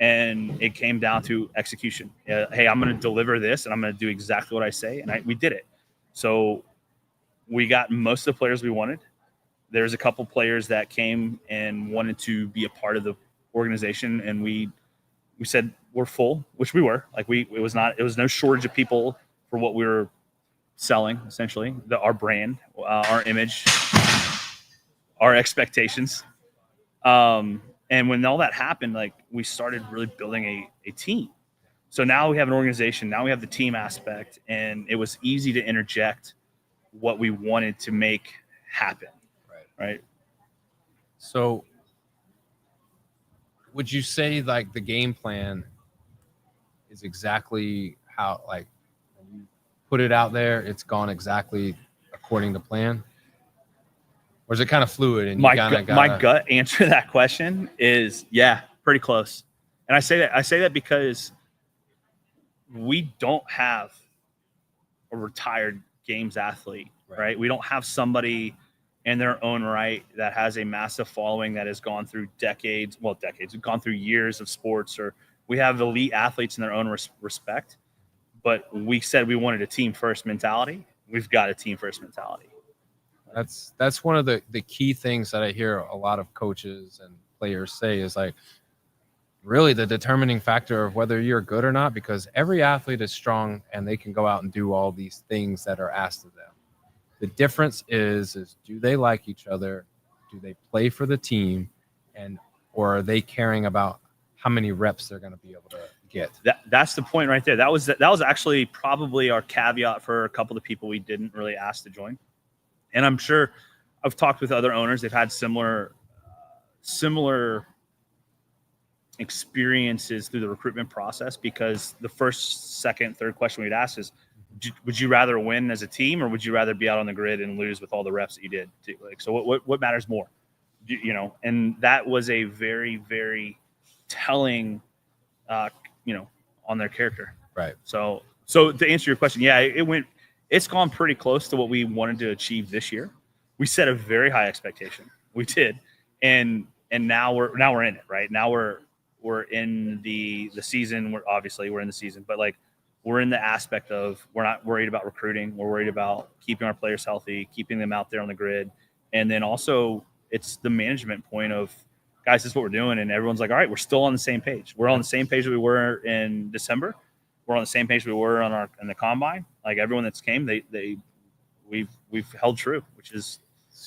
Speaker 5: And it came down to execution. Hey, I'm going to deliver this, and I'm going to do exactly what I say, and we did it. So we got most of the players we wanted. There's a couple players that came and wanted to be a part of the organization, and we said we're full, which we were. Like it was no shortage of people for what we were selling, essentially, our brand, our image, our expectations. And when all that happened, like we started really building a team. So now we have an organization, now we have the team aspect, and it was easy to interject what we wanted to make happen. Right.
Speaker 1: So would you say like the game plan is exactly how, like, you put it out there, it's gone exactly according to plan? Or is it kind of fluid? And
Speaker 5: my gut answer to that question is, yeah, pretty close. And I say that because we don't have a retired games athlete, right? We don't have somebody in their own right that has a massive following that has gone through gone through years of sports, or we have elite athletes in their own respect. But we said we wanted a team first mentality. We've got a team first mentality.
Speaker 1: That's one of the key things that I hear a lot of coaches and players say is like really the determining factor of whether you're good or not, because every athlete is strong and they can go out and do all these things that are asked of them. The difference is do they like each other? Do they play for the team? Or are they caring about how many reps they're going to be able to get?
Speaker 5: That's the point right there. That was actually probably our caveat for a couple of the people we didn't really ask to join. And I'm sure I've talked with other owners. They've had similar experiences through the recruitment process, because the first, second, third question we'd ask is, would you rather win as a team, or would you rather be out on the grid and lose with all the reps that you did? Like, so what matters more? And that was a very, very telling, on their character.
Speaker 1: Right.
Speaker 5: So to answer your question, yeah, it's gone pretty close to what we wanted to achieve this year. We set a very high expectation. We did. And now we're in it, right? Now we're in the season. We're in the season, but like we're in the aspect of, we're not worried about recruiting. We're worried about keeping our players healthy, keeping them out there on the grid. And then also it's the management point of, guys, this is what we're doing. And everyone's like, all right, we're still on the same page. We're on the same page that we were in December. We're on the same page we were in the combine. Like everyone that's came, we've held true, which is,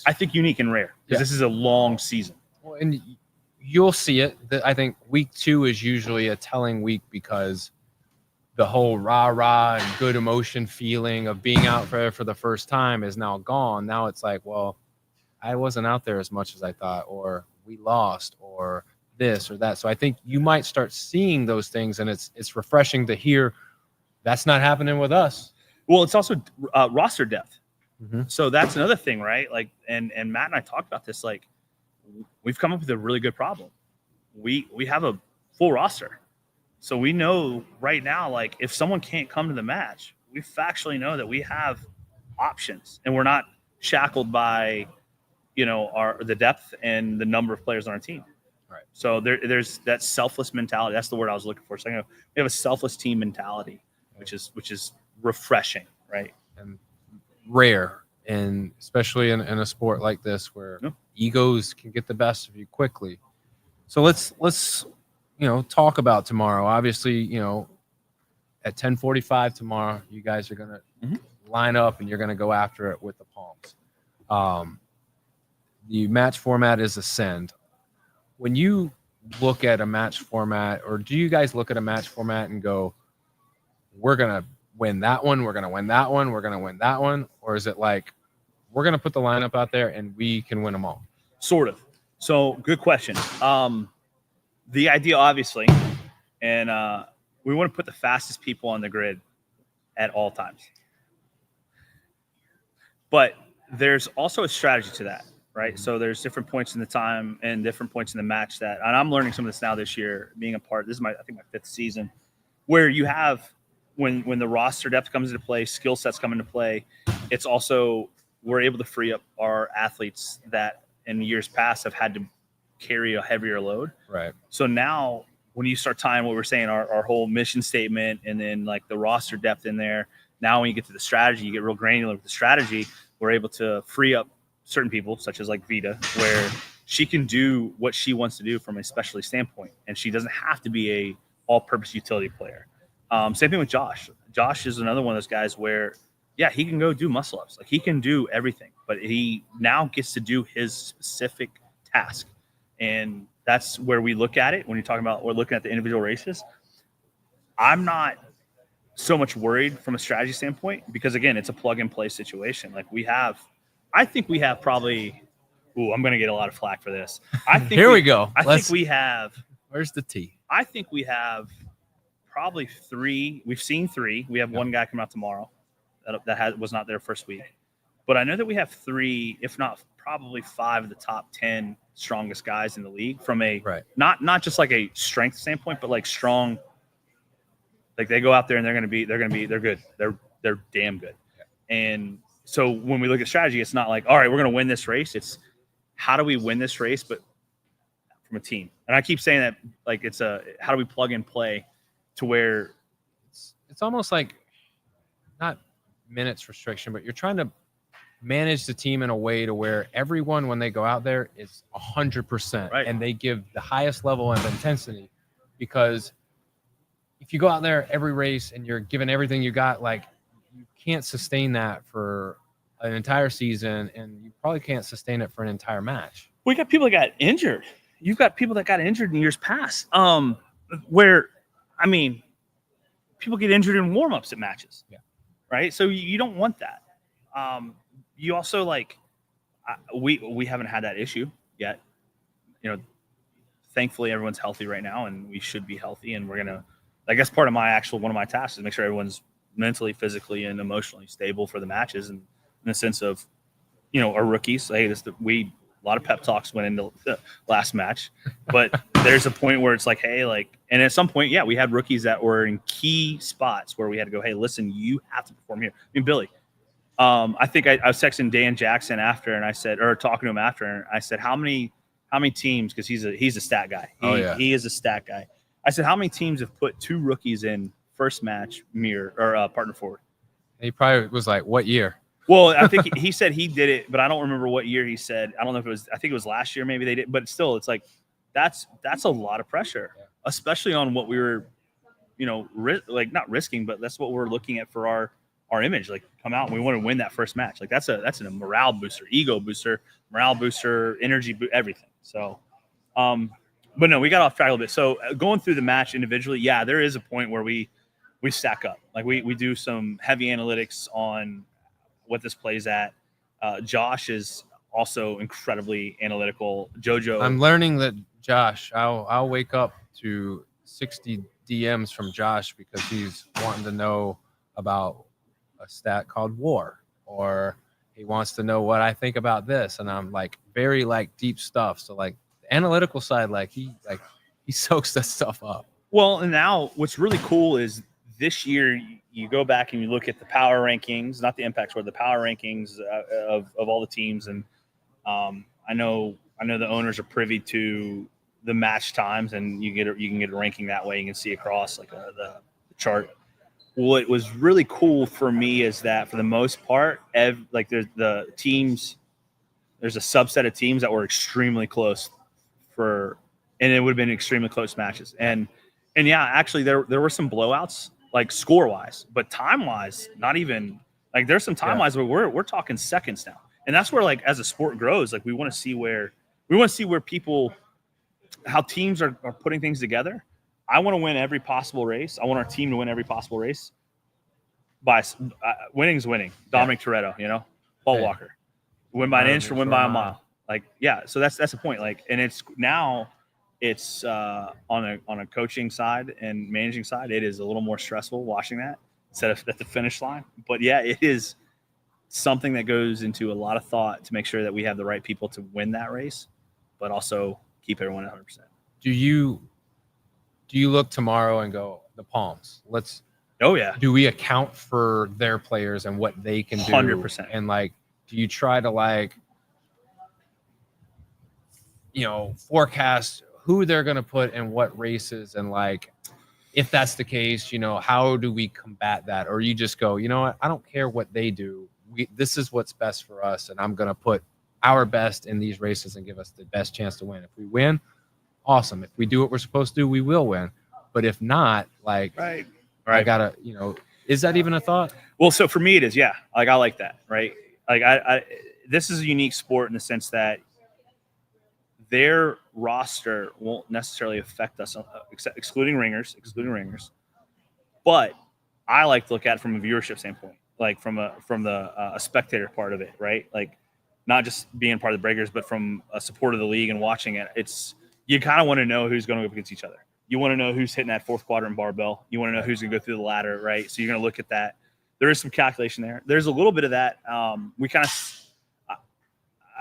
Speaker 5: I think, unique and rare, because this is a long season.
Speaker 1: Well, and you'll see it. I think week 2 is usually a telling week, because the whole rah-rah and good emotion feeling of being out for the first time is now gone. Now it's like, well, I wasn't out there as much as I thought, or we lost, or this or that. So I think you might start seeing those things, and it's refreshing to hear that's not happening with us.
Speaker 5: Well, it's also roster depth.
Speaker 1: Mm-hmm.
Speaker 5: So that's another thing, right? Like, and Matt and I talked about this. Like, we've come up with a really good problem. We have a full roster, so we know right now, like, if someone can't come to the match, we factually know that we have options, and we're not shackled by our the depth and the number of players on our team.
Speaker 1: Right.
Speaker 5: So there's that selfless mentality. That's the word I was looking for. So we have a selfless team mentality, which is refreshing, right?
Speaker 1: And rare, and especially in a sport like this where egos can get the best of you quickly. So let's talk about tomorrow. Obviously, at 10:45 tomorrow, you guys are gonna line up and you're gonna go after it with the Palms. The match format is Ascend. When you look at a match format, or do you guys look at a match format and go, we're gonna win that one, we're gonna win that one, we're gonna win that one, or is it like we're gonna put the lineup out there and we can win them all?
Speaker 5: Sort of. So good question. The idea, obviously, and we want to put the fastest people on the grid at all times. But there's also a strategy to that, right? So there's different points in the time and different points in the match and I'm learning some of this now this year, being a part. This is I think my 5th season, where you have when the roster depth comes into play, skill sets come into play. It's also we're able to free up our athletes that in years past have had to carry a heavier load.
Speaker 1: Right.
Speaker 5: So now when you start tying what we're saying, our whole mission statement, and then like the roster depth in there, now when you get to the strategy, you get real granular with the strategy. We're able to free up certain people, such as like Vita, where she can do what she wants to do from a specialty standpoint, and she doesn't have to be a all-purpose utility player. Same thing with Josh. Josh is another one of those guys where, yeah, he can go do muscle ups. Like he can do everything, but he now gets to do his specific task. And that's where we look at it when you're talking about we're looking at the individual races. I'm not so much worried from a strategy standpoint because, again, it's a plug-and-play situation. Like I think we have probably – I'm going to get a lot of flack for this. I think
Speaker 1: Here we go.
Speaker 5: I think we have –
Speaker 1: Where's the tea?
Speaker 5: I think we have probably 3. We've seen 3. We have one guy coming out tomorrow that was not there first week. But I know that we have 3, if not probably 5 of the top 10 strongest guys in the league from a not just like a strength standpoint, but like strong. Like they go out there and they're good. They're damn good. Yeah. And so when we look at strategy, it's not like, all right, we're going to win this race. It's how do we win this race, but from a team. And I keep saying that like how do we plug and play to where
Speaker 1: it's almost like not minutes restriction, but you're trying to manage the team in a way to where everyone, when they go out there, is 100%,
Speaker 5: right,
Speaker 1: and they give the highest level of intensity. Because if you go out there every race and you're giving everything you got, like you can't sustain that for an entire season, and you probably can't sustain it for an entire match.
Speaker 5: We got people that got injured. You've got people that got injured in years past. Where, I mean, people get injured in warm-ups at matches.
Speaker 1: Yeah.
Speaker 5: Right. So you don't want that. You also we haven't had that issue yet. Thankfully everyone's healthy right now, and we should be healthy. And we're gonna, I guess, part of one of my tasks is make sure everyone's mentally, physically, and emotionally stable for the matches. And in the sense of, our rookies, hey, a lot of pep talks went into the last match, but there's a point where it's like, hey, and at some point, yeah, we had rookies that were in key spots where we had to go, hey, listen, you have to perform here. I mean, Billy. I think I was texting Dan Jackson after, and I said, or talking to him after, and I said, how many teams? Because he's a stat guy. He is a stat guy. I said, how many teams have put 2 rookies in first match mirror or partner forward?
Speaker 1: And he probably was like, what year?
Speaker 5: Well, I think he said he did it, but I don't remember what year he said. I don't know if it was. I think it was last year. Maybe they did, but still, it's like that's a lot of pressure, especially on what we were, not risking, but that's what we're looking at for our image. Like, come out and we want to win that first match. Like that's a morale booster, ego booster, morale booster, energy, everything. So, but no, we got off track a little bit. So going through the match individually, yeah, there is a point where we stack up. Like we do some heavy analytics on what this plays at. Josh is also incredibly analytical. JoJo.
Speaker 1: I'm learning that Josh, I'll wake up to 60 DMs from Josh because he's wanting to know about a stat called WAR, or he wants to know what I think about this. And I'm like, very deep stuff. So the analytical side, he soaks that stuff up.
Speaker 5: Well, and now what's really cool is this year you go back and you look at the power rankings, not the impact score, the power rankings of all the teams. And I know the owners are privy to the match times, and you can get a ranking that way. You can see across like the chart. What was really cool for me is that for the most part, like there's the teams, there's a subset of teams that were extremely close and it would have been extremely close matches. And yeah, actually there were some blowouts like score wise, but time wise, not even like there's some time wise, but we're talking seconds now. And that's where, like, as a sport grows, like we want to see where people, how teams are putting things together. I want to win every possible race. I want our team to win every possible race. Winning is winning. Dominic Toretto, Paul Walker, win by an inch or win by a mile. Like, yeah. So that's the point. Like, and it's on a coaching side and managing side, it is a little more stressful watching that instead of at the finish line. But yeah, it is something that goes into a lot of thought to make sure that we have the right people to win that race, but also keep everyone 100%.
Speaker 1: Do you look tomorrow and go, the Palms?
Speaker 5: Oh yeah.
Speaker 1: Do we account for their players and what they can do?
Speaker 5: 100%.
Speaker 1: And like, do you try to forecast who they're going to put in what races? And like, if that's the case, how do we combat that? Or you just go, you know what? I don't care what they do. This is what's best for us. And I'm going to put our best in these races and give us the best chance to win. If we win, awesome. If we do what we're supposed to do, we will win. But if not, like,
Speaker 5: right.
Speaker 1: I gotta, is that even a thought?
Speaker 5: Well, so for me, it is. Yeah. Like, I like that. Right. Like this is a unique sport in the sense that their roster won't necessarily affect us, excluding ringers. But I like to look at it from a viewership standpoint, like from the spectator part of it, right? Like, not just being part of the breakers, but from a support of the league and watching it. You kind of want to know who's going to go up against each other. You want to know who's hitting that fourth quadrant barbell. You want to know who's going to go through the ladder, right? So you're going to look at that. There is some calculation there. There's a little bit of that.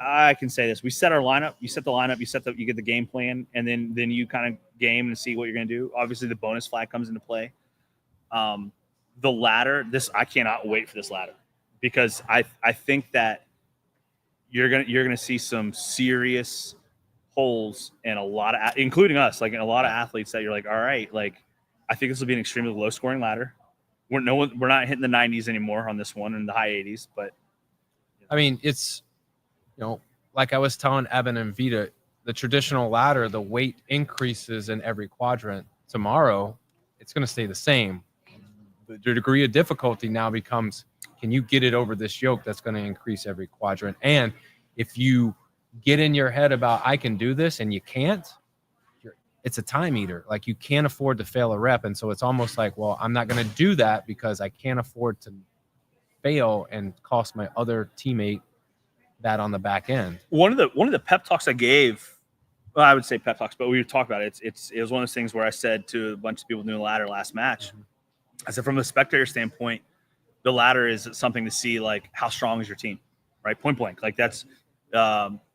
Speaker 5: I can say this: we set our lineup. You set the lineup. You get the game plan, and then you kind of game and see what you're going to do. Obviously, the bonus flag comes into play. The ladder. I cannot wait for this ladder because I think that you're gonna see some serious holes and a lot of, including us, like, in a lot of athletes that you're like, all right, like, I think this will be an extremely low scoring ladder. We're not hitting the 90s anymore on this one and the high 80s, but
Speaker 1: I mean, it's, like I was telling Evan and Vita, the traditional ladder, the weight increases in every quadrant. Tomorrow, it's going to stay the same. The degree of difficulty now becomes, can you get it over this yoke that's going to increase every quadrant? And if you get in your head about, I can do this, and you can't, it's a time eater. Like, you can't afford to fail a rep. And so it's almost like, well, I'm not going to do that because I can't afford to fail and cost my other teammate that on the back end.
Speaker 5: One of the pep talks I gave, well, I would say pep talks, but we talked about it. It was one of those things where I said to a bunch of people doing the ladder last match, I said, from a spectator standpoint, the ladder is something to see, like, how strong is your team, right? Point blank. Like, that's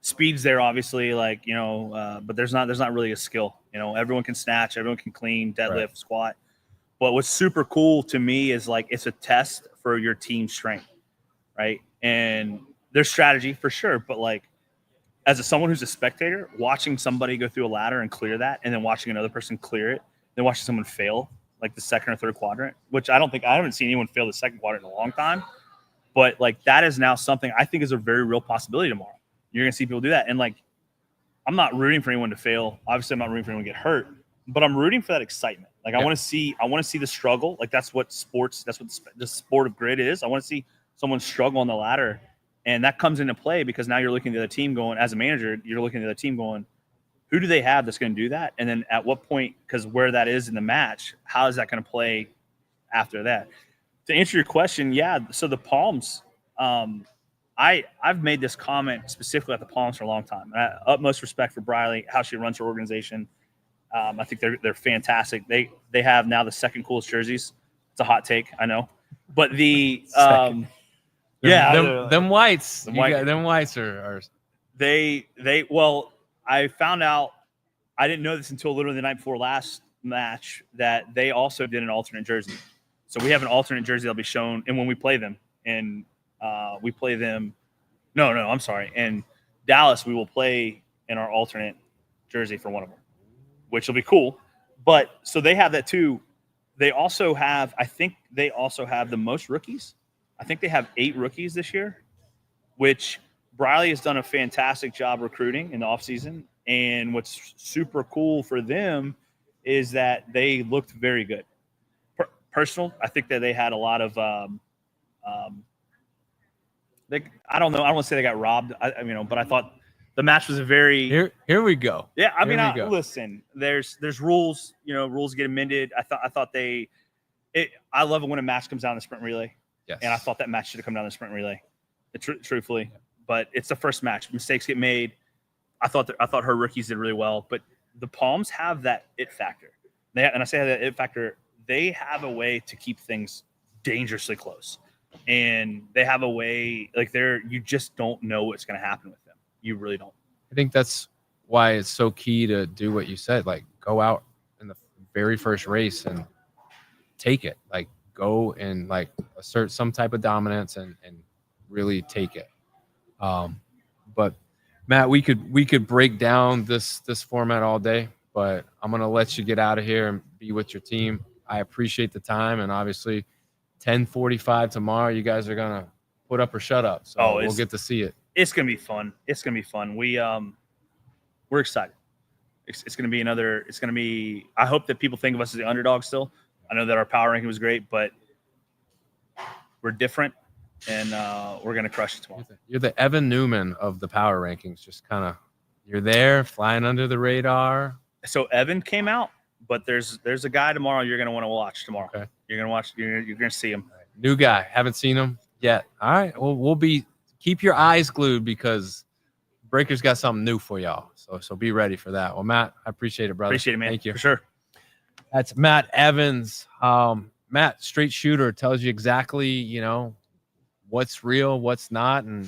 Speaker 5: speed's there, obviously, like, but there's not really a skill. Everyone can snatch, everyone can clean, deadlift, squat. But what's super cool to me is, like, it's a test for your team strength, right? And there's strategy for sure, but, like, as someone who's a spectator, watching somebody go through a ladder and clear that, and then watching another person clear it, then watching someone fail, like the second or third quadrant, which I haven't seen anyone fail the second quadrant in a long time. But, like, that is now something I think is a very real possibility tomorrow. You're going to see people do that. And, like, I'm not rooting for anyone to fail. Obviously, I'm not rooting for anyone to get hurt, but I'm rooting for that excitement. Like, I want to see the struggle. Like, that's what the sport of grid is. I want to see someone struggle on the ladder. And that comes into play because now you're looking at the other team going, as a manager, you're looking at the other team going, who do they have that's going to do that? And then at what point, because where that is in the match, how is that going to play after that? To answer your question, yeah. So the Palms, I've made this comment specifically at the Palms for a long time. Utmost respect for Briley, how she runs her organization. I think they're fantastic. They have now the second coolest jerseys. It's a hot take, I know, but the
Speaker 1: them whites, them whites are
Speaker 5: well, I found out, I didn't know this until literally the night before last match, that they also did an alternate jersey. So we have an alternate jersey that'll be shown, and when we play them, and we play them, I'm sorry, and Dallas, we will play in our alternate jersey for one of them, which will be cool. But so they have that too. They also have, I think they also have the most rookies. I think they have 8 rookies this year, which Briley has done a fantastic job recruiting in the offseason. And what's super cool for them is that they looked very good. Personal, I think that they had a lot of I don't know. I don't want to say they got robbed. But I thought the match was a very
Speaker 1: here we go.
Speaker 5: Yeah, I mean, listen. There's rules. Rules get amended. I thought I love it when a match comes down in the sprint relay.
Speaker 1: Yes.
Speaker 5: And I thought that match should have come down in the sprint relay. Truthfully, but it's the first match. Mistakes get made. I thought her rookies did really well, but the Palms have that it factor. And I say that it factor. They have a way to keep things dangerously close. And they have a way, you just don't know what's going to happen with them. You really don't.
Speaker 1: I think that's why it's so key to do what you said, like go out in the very first race and take it, like go and like assert some type of dominance and really take it. But Matt, we could break down this format all day, but I'm going to let you get out of here and be with your team. I appreciate the time, and obviously 10:45 tomorrow, you guys are going to put up or shut up. So we'll get to see it.
Speaker 5: It's going to be fun. It's going to be fun. We're excited. It's going to be, I hope that people think of us as the underdog still. I know that our power ranking was great, but we're different, and we're going to crush it tomorrow.
Speaker 1: You're the Evan Newman of the power rankings. Just kind of, you're there flying under the radar.
Speaker 5: So Evan came out, but there's a guy tomorrow you're going to want to watch tomorrow. Okay. You're going to watch. You're going to see him.
Speaker 1: Right. New guy. Haven't seen him yet. All right. Well, keep your eyes glued because Breakers got something new for y'all. So be ready for that. Well, Matt, I appreciate it, brother.
Speaker 5: Appreciate it, man.
Speaker 1: Thank you.
Speaker 5: For sure.
Speaker 1: That's Matt Evans. Matt, straight shooter, tells you exactly, what's real, what's not. And,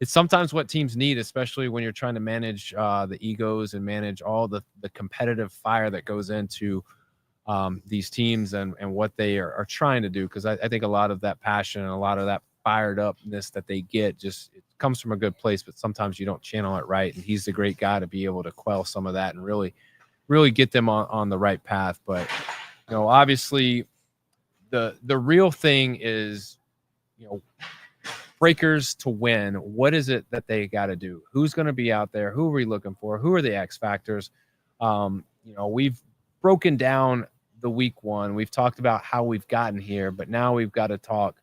Speaker 1: it's sometimes what teams need, especially when you're trying to manage the egos and manage all the competitive fire that goes into these teams and what they are trying to do. Because I think a lot of that passion and a lot of that fired upness that they get it comes from a good place, but sometimes you don't channel it right. And he's the great guy to be able to quell some of that and really get them on the right path. But, obviously the real thing is, Breakers to win. What is it that they got to do? Who's going to be out there? Who are we looking for? Who are the X factors? We've broken down the week one. We've talked about how we've gotten here, but now we've got to talk,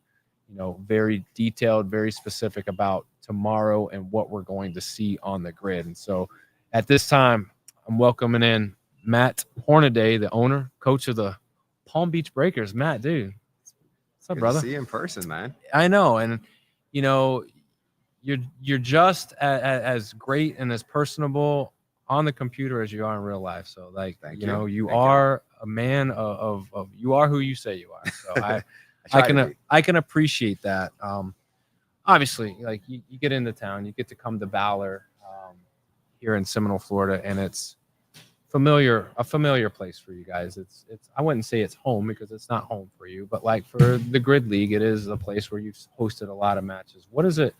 Speaker 1: very detailed, very specific about tomorrow and what we're going to see on the grid. And so at this time, I'm welcoming in Matt Hornaday, the owner, coach of the Palm Beach Breakers. Matt, dude, what's up, brother?
Speaker 6: Good to see you in person, man.
Speaker 1: I know. And, you're just as great and as personable on the computer as you are in real life. So you are a man of you are who you say you are. So I can appreciate that. Obviously, like you get into town, you get to come to Valor here in Seminole, Florida, and it's a familiar place for you guys. It's I wouldn't say it's home because it's not home for you, but like for the Grid League, it is a place where you've hosted a lot of matches. What is it?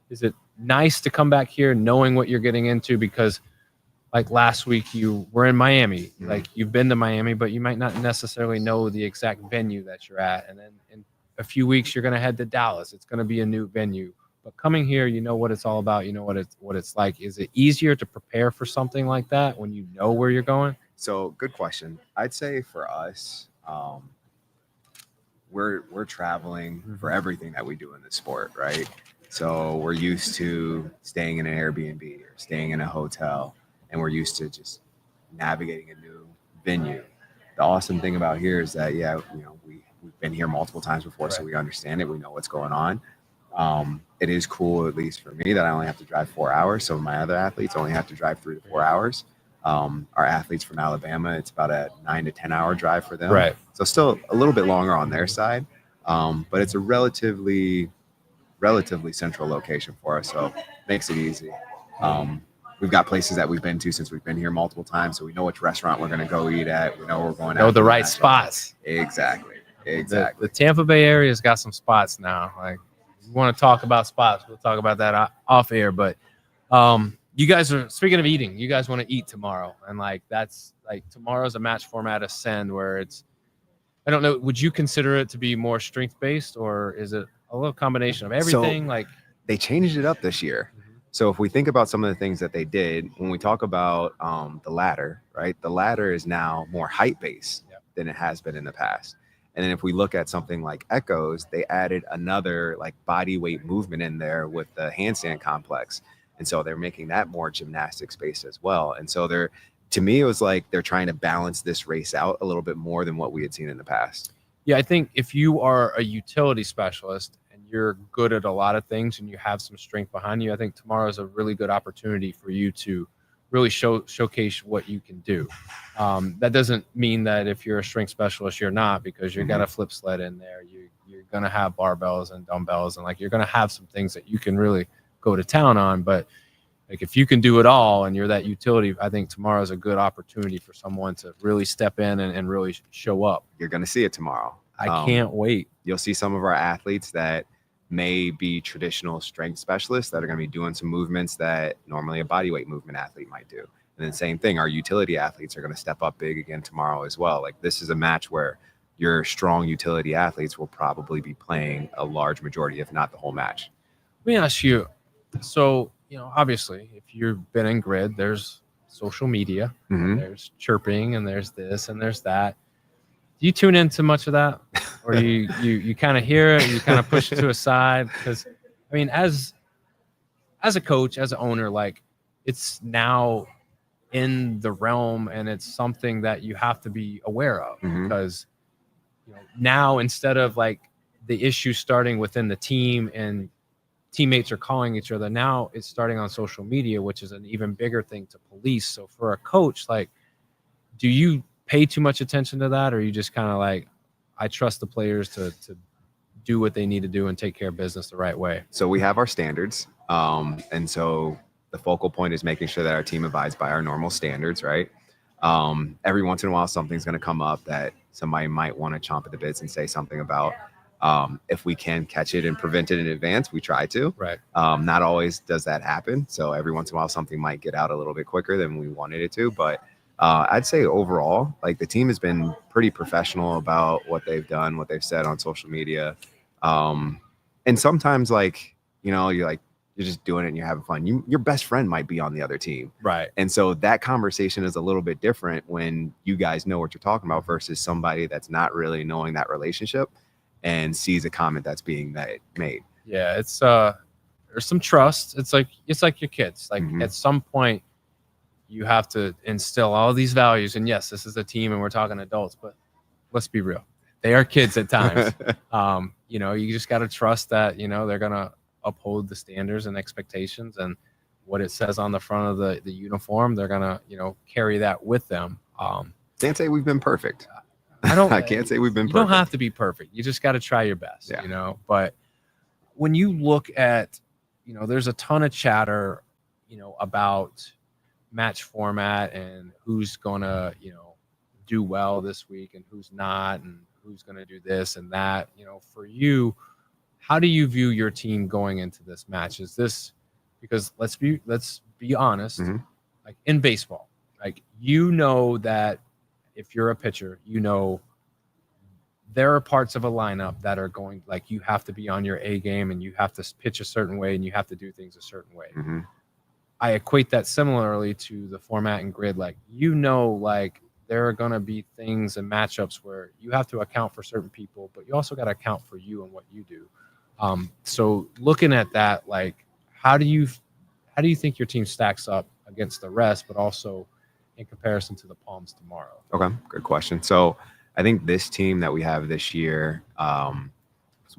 Speaker 1: Is it nice to come back here knowing what you're getting into? Because like last week you were in Miami, like you've been to Miami, but you might not necessarily know the exact venue that you're at. And then in a few weeks, you're going to head to Dallas. It's going to be a new venue, but coming here, you know what it's all about. You know what it's like. Is it easier to prepare for something like that when you know where you're going?
Speaker 6: So good question. I'd say for us, we're traveling for everything that we do in this sport, right? So we're used to staying in an Airbnb or staying in a hotel, and we're used to just navigating a new venue. The awesome thing about here is that, we've been here multiple times before, so we understand it. We know what's going on. It is cool, at least for me, that I only have to drive 4 hours. Some of my other athletes only have to drive 3 to 4 hours. Our athletes from Alabama, it's about a 9 to 10 hour drive for them.
Speaker 1: Right.
Speaker 6: So still a little bit longer on their side, but it's a relatively central location for us, so makes it easy. We've got places that we've been to since we've been here multiple times, so we know which restaurant we're going to go eat at. We know we're going out.
Speaker 1: Know the right spots.
Speaker 6: Exactly.
Speaker 1: The Tampa Bay area's got some spots now. Like, if you want to talk about spots, we'll talk about that off air. But You guys are speaking of eating. You guys want to eat tomorrow, and like that's like tomorrow's a match format ascend where it's. I don't know. Would you consider it to be more strength based, or is it a little combination of everything? Like
Speaker 6: they changed it up this year. So if we think about some of the things that they did, when we talk about the ladder, right? The ladder is now more height based than it has been in the past. And then if we look at something like echoes, they added another like body weight movement in there with the handstand complex. And so they're making that more gymnastics based as well. And so to me, it was like they're trying to balance this race out a little bit more than what we had seen in the past.
Speaker 1: Yeah, I think if you are a utility specialist and you're good at a lot of things and you have some strength behind you, I think tomorrow is a really good opportunity for you to really showcase what you can do. That doesn't mean that if you're a strength specialist, you're not, because you're going to flip sled in there. You're going to have barbells and dumbbells, and like you're going to have some things that you can really go to town on. But like if you can do it all and you're that utility, I think tomorrow is a good opportunity for someone to really step in and really show up.
Speaker 6: You're going to see it tomorrow.
Speaker 1: I can't wait.
Speaker 6: You'll see some of our athletes that may be traditional strength specialists that are going to be doing some movements that normally a bodyweight movement athlete might do. And then same thing, our utility athletes are going to step up big again tomorrow as well. Like this is a match where your strong utility athletes will probably be playing a large majority, if not the whole match.
Speaker 1: Let me ask you, so, obviously if you've been in grid, there's social media, there's chirping, and there's this and there's that. Do you tune into much of that, or you kind of hear it, you kind of push it to a side? Because I mean, as a coach, as an owner, like it's now in the realm, and it's something that you have to be aware of, because now instead of like the issue starting within the team and teammates are calling each other, now it's starting on social media, which is an even bigger thing to police. So for a coach, like, do you pay too much attention to that, or you just kind of like, I trust the players to do what they need to do and take care of business the right way?
Speaker 6: So we have our standards, and so the focal point is making sure that our team abides by our normal standards, right? Every once in a while something's going to come up that somebody might want to chomp at the bits and say something about. If we can catch it and prevent it in advance, we try to.
Speaker 1: Right.
Speaker 6: Not always does that happen, so every once in a while something might get out a little bit quicker than we wanted it to, but I'd say overall, like the team has been pretty professional about what they've done, what they've said on social media. And sometimes like, you're just doing it and you're having fun. Your best friend might be on the other team.
Speaker 1: Right.
Speaker 6: And so that conversation is a little bit different when you guys know what you're talking about versus somebody that's not really knowing that relationship and sees a comment that's being made.
Speaker 1: Yeah. It's, there's some trust. It's like your kids. Like at some point, you have to instill all these values. And yes, this is a team and we're talking adults, but let's be real. They are kids at times. You just got to trust that, they're going to uphold the standards and expectations, and what it says on the front of the uniform, they're going to, carry that with them.
Speaker 6: Can't say we've been perfect.
Speaker 1: I
Speaker 6: can't say we've been perfect.
Speaker 1: You don't have to be perfect. You just got to try your best, but when you look at, there's a ton of chatter, about match format and who's gonna do well this week and who's not, and who's gonna do this and that. For you, how do you view your team going into this match? Is this, because let's be honest, like in baseball, like that if you're a pitcher, there are parts of a lineup that are going, like, you have to be on your A game and you have to pitch a certain way and you have to do things a certain way. I equate that similarly to the format and grid. Like, like there are going to be things and matchups where you have to account for certain people, but you also got to account for you and what you do. So looking at that, like, how do you think your team stacks up against the rest, but also in comparison to the Palms tomorrow?
Speaker 6: Okay, good question. So I think this team that we have this year, some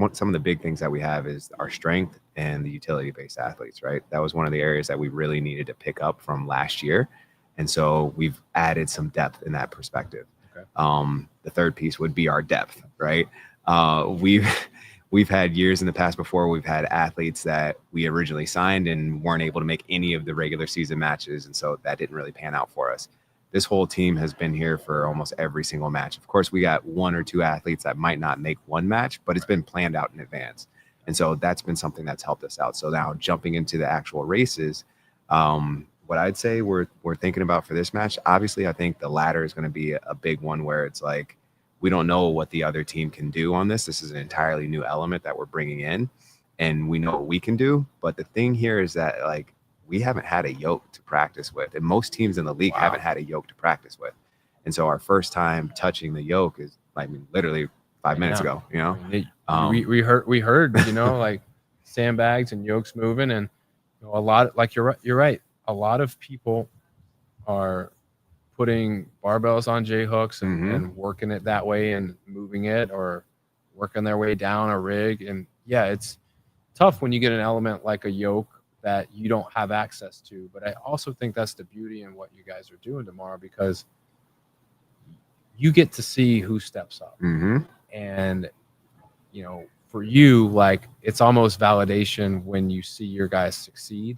Speaker 6: of the big things that we have is our strength and the utility-based athletes, right? That was one of the areas that we really needed to pick up from last year. And so we've added some depth in that perspective.
Speaker 1: Okay.
Speaker 6: The third piece would be our depth, right? We've had years in the past before we've had athletes that we originally signed and weren't able to make any of the regular season matches. And so that didn't really pan out for us. This whole team has been here for almost every single match. Of course, we got one or two athletes that might not make one match, but it's been planned out in advance. And so that's been something that's helped us out. So now jumping into the actual races, What I'd say we're thinking about for this match, obviously, I think the ladder is going to be a big one where it's like we don't know what the other team can do on this. This is an entirely new element that we're bringing in, and we know what we can do. But the thing here is that like we haven't had a yoke to practice with, and most teams in the league haven't had a yoke to practice with. And so our first time touching the yoke is, I mean, literally 5 minutes ago. You know,
Speaker 1: I mean, we heard, you know, like sandbags and yokes moving, and you know, a lot. Like you're right. A lot of people are putting barbells on J hooks and working it that way and moving it or working their way down a rig. And yeah, it's tough when you get an element like a yoke that you don't have access to. But I also think that's the beauty in what you guys are doing tomorrow, because you get to see who steps up. And, you know, for you, like, it's almost validation when you see your guys succeed.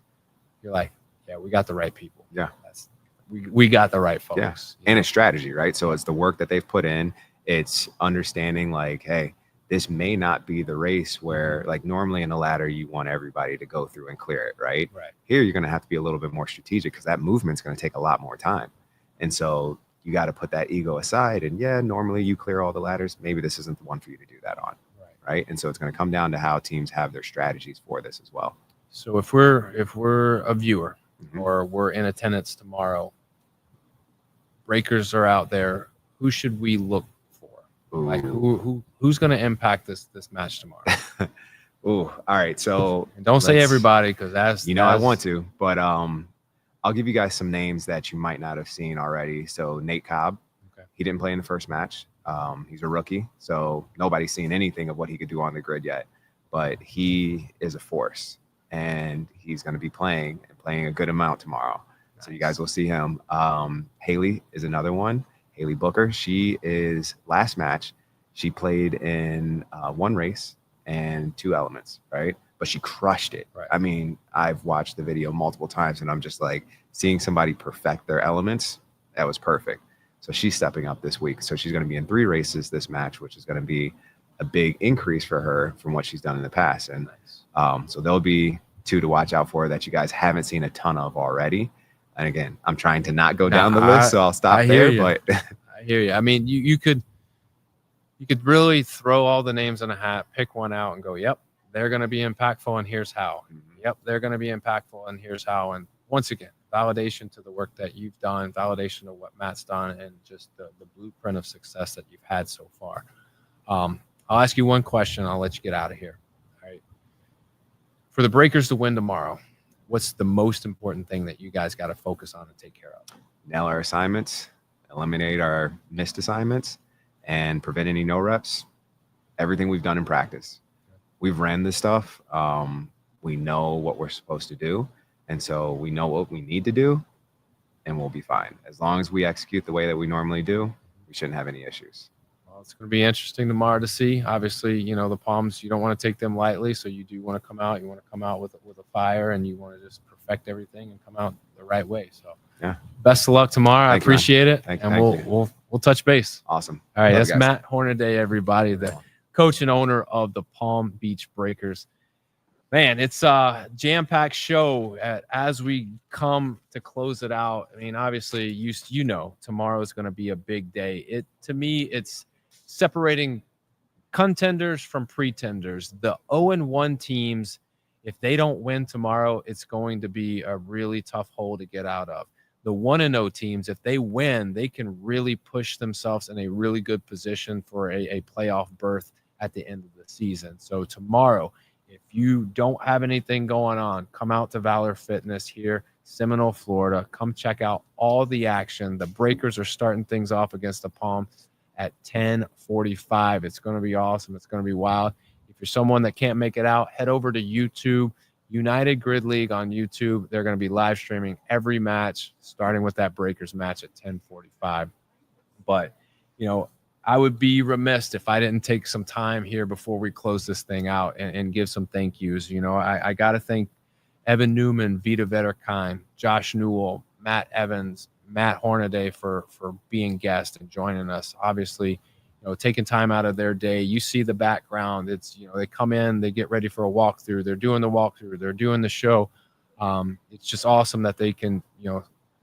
Speaker 1: You're like, yeah, we got the right people.
Speaker 6: Yeah.
Speaker 1: We got the right folks.
Speaker 6: Yeah. And it's strategy, right? So it's the work that they've put in. It's understanding like, hey, this may not be the race where like normally in a ladder, you want everybody to go through and clear it, right? Here, you're going to have to be a little bit more strategic because that movement's going to take a lot more time. And so you got to put that ego aside. And yeah, normally you clear all the ladders. Maybe this isn't the one for you to do that on. Right. And so it's going to come down to how teams have their strategies for this as well.
Speaker 1: So if we're a viewer or we're in attendance tomorrow, breakers are out there, who should we look for? Ooh. Like who's going to impact this match tomorrow?
Speaker 6: Ooh, all right. So
Speaker 1: and don't say everybody, because that's
Speaker 6: I want to, but I'll give you guys some names that you might not have seen already. So Nate Cobb, he didn't play in the first match. He's a rookie, so nobody's seen anything of what he could do on the grid yet. But he is a force, and he's going to be playing a good amount tomorrow. Nice. So you guys will see him. Haley is another one. Haley Booker. She is last match. She played in one race and 2 elements, right? But she crushed it. Right. I mean, I've watched the video multiple times, and I'm just like seeing somebody perfect their elements. That was perfect. So she's stepping up this week. So she's going to be in 3 races this match, which is going to be a big increase for her from what she's done in the past. And so there'll be 2 to watch out for that you guys haven't seen a ton of already. And again, I'm trying to not go down the list, so I'll stop there. But
Speaker 1: I hear you. I mean, you could really throw all the names in a hat, pick one out, and go, yep, they're going to be impactful, and here's how. Yep, they're going to be impactful, and here's how. And once again, validation to the work that you've done, validation of what Matt's done, and just the blueprint of success that you've had so far. I'll ask you one question. I'll let you get out of here. All right. For the Breakers to win tomorrow, what's the most important thing that you guys got to focus on and take care of?
Speaker 6: Nail our assignments, eliminate our missed assignments, and prevent any no reps. Everything we've done in practice. We've ran this stuff. We know what we're supposed to do. And so we know what we need to do, and we'll be fine. As long as we execute the way that we normally do, we shouldn't have any issues.
Speaker 1: Well, it's going to be interesting tomorrow to see. Obviously, you know, the Palms, you don't want to take them lightly. So you do want to come out. You want to come out with a fire, and you want to just perfect everything and come out the right way. So yeah, best of luck tomorrow. I appreciate it. And we'll touch base.
Speaker 6: Awesome.
Speaker 1: All right. That's Matt Hornaday, everybody, the coach and owner of the Palm Beach Breakers. Man, it's a jam-packed show as we come to close it out. I mean, obviously, you know, tomorrow is going to be a big day. To me, it's separating contenders from pretenders. The 0-1 teams, if they don't win tomorrow, it's going to be a really tough hole to get out of. The 1-0 teams, if they win, they can really push themselves in a really good position for a playoff berth at the end of the season. So tomorrow, if you don't have anything going on, come out to Valor Fitness here, Seminole, Florida. Come check out all the action. The Breakers are starting things off against the Palm at 10:45. It's going to be awesome. It's going to be wild. If you're someone that can't make it out, head over to YouTube, United Grid League on YouTube. They're going to be live streaming every match, starting with that Breakers match at 10:45. But, you know, I would be remiss if I didn't take some time here before we close this thing out and give some thank yous. You know, I got to thank Evan Newman, Vita Vetterkind, Josh Newell, Matt Evans, Matt Hornaday for being guests and joining us. Obviously, you know, taking time out of their day. You see the background. It's, you know, they come in, they get ready for a walkthrough. They're doing the walkthrough. They're doing the show. It's just awesome that they can,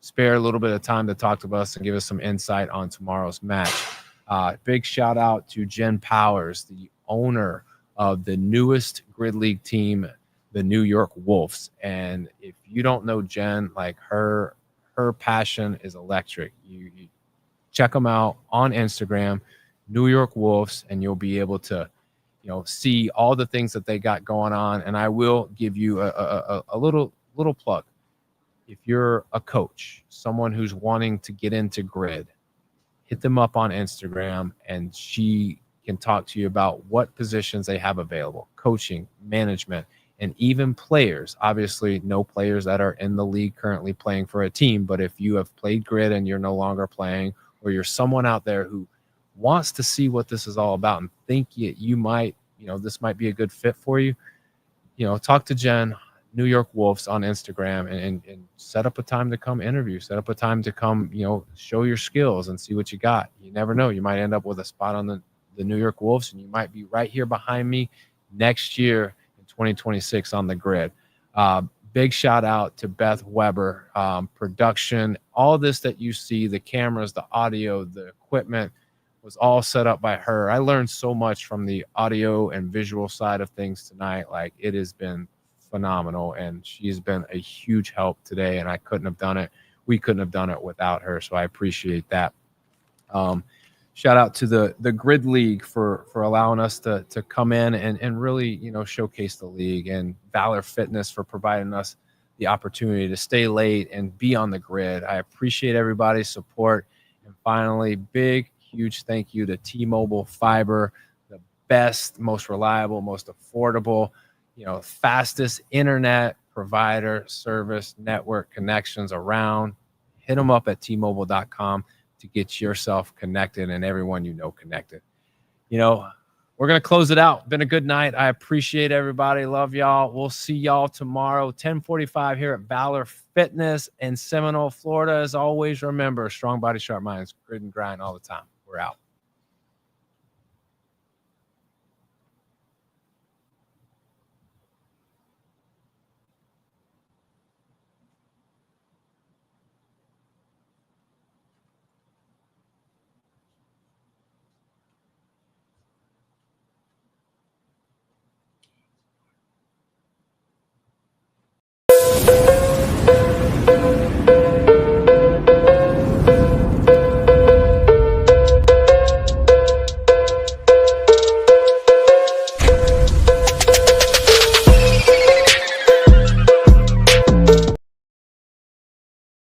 Speaker 1: spare a little bit of time to talk to us and give us some insight on tomorrow's match. Big shout out to Jen Powers, the owner of the newest Grid League team, the New York Wolves. And if you don't know Jen, like her passion is electric. You check them out on Instagram, New York Wolves, and you'll be able to, see all the things that they got going on. And I will give you a little plug. If you're a coach, someone who's wanting to get into grid, hit them up on Instagram, and she can talk to you about what positions they have available, coaching, management, and even players. Obviously, no players that are in the league currently playing for a team, but if you have played grid and you're no longer playing, or you're someone out there who wants to see what this is all about and think you might, this might be a good fit for you, talk to Jen, New York Wolves on Instagram, and set up a time to come interview, set up a time to come, show your skills and see what you got. You never know. You might end up with a spot on the New York Wolves, and you might be right here behind me next year in 2026 on the grid. Big shout out to Beth Weber, production. All this that you see, the cameras, the audio, the equipment was all set up by her. I learned so much from the audio and visual side of things tonight. Like, it has been phenomenal, and she's been a huge help today, and I couldn't have done it. We couldn't have done it without her, so I appreciate that. Shout out to the Grid League for allowing us to come in and really, showcase the league, and Valor Fitness for providing us the opportunity to stay late and be on the grid. I appreciate everybody's support. And finally, big, huge thank you to T-Mobile Fiber, the best, most reliable, most affordable, fastest internet provider, service, network connections around. Hit them up at tmobile.com to get yourself connected and everyone connected. We're going to close it out. Been a good night. I appreciate everybody. Love y'all. We'll see y'all tomorrow, 10:45 here at Valor Fitness in Seminole, Florida. As always, remember, strong body, sharp minds, grid and grind all the time. We're out.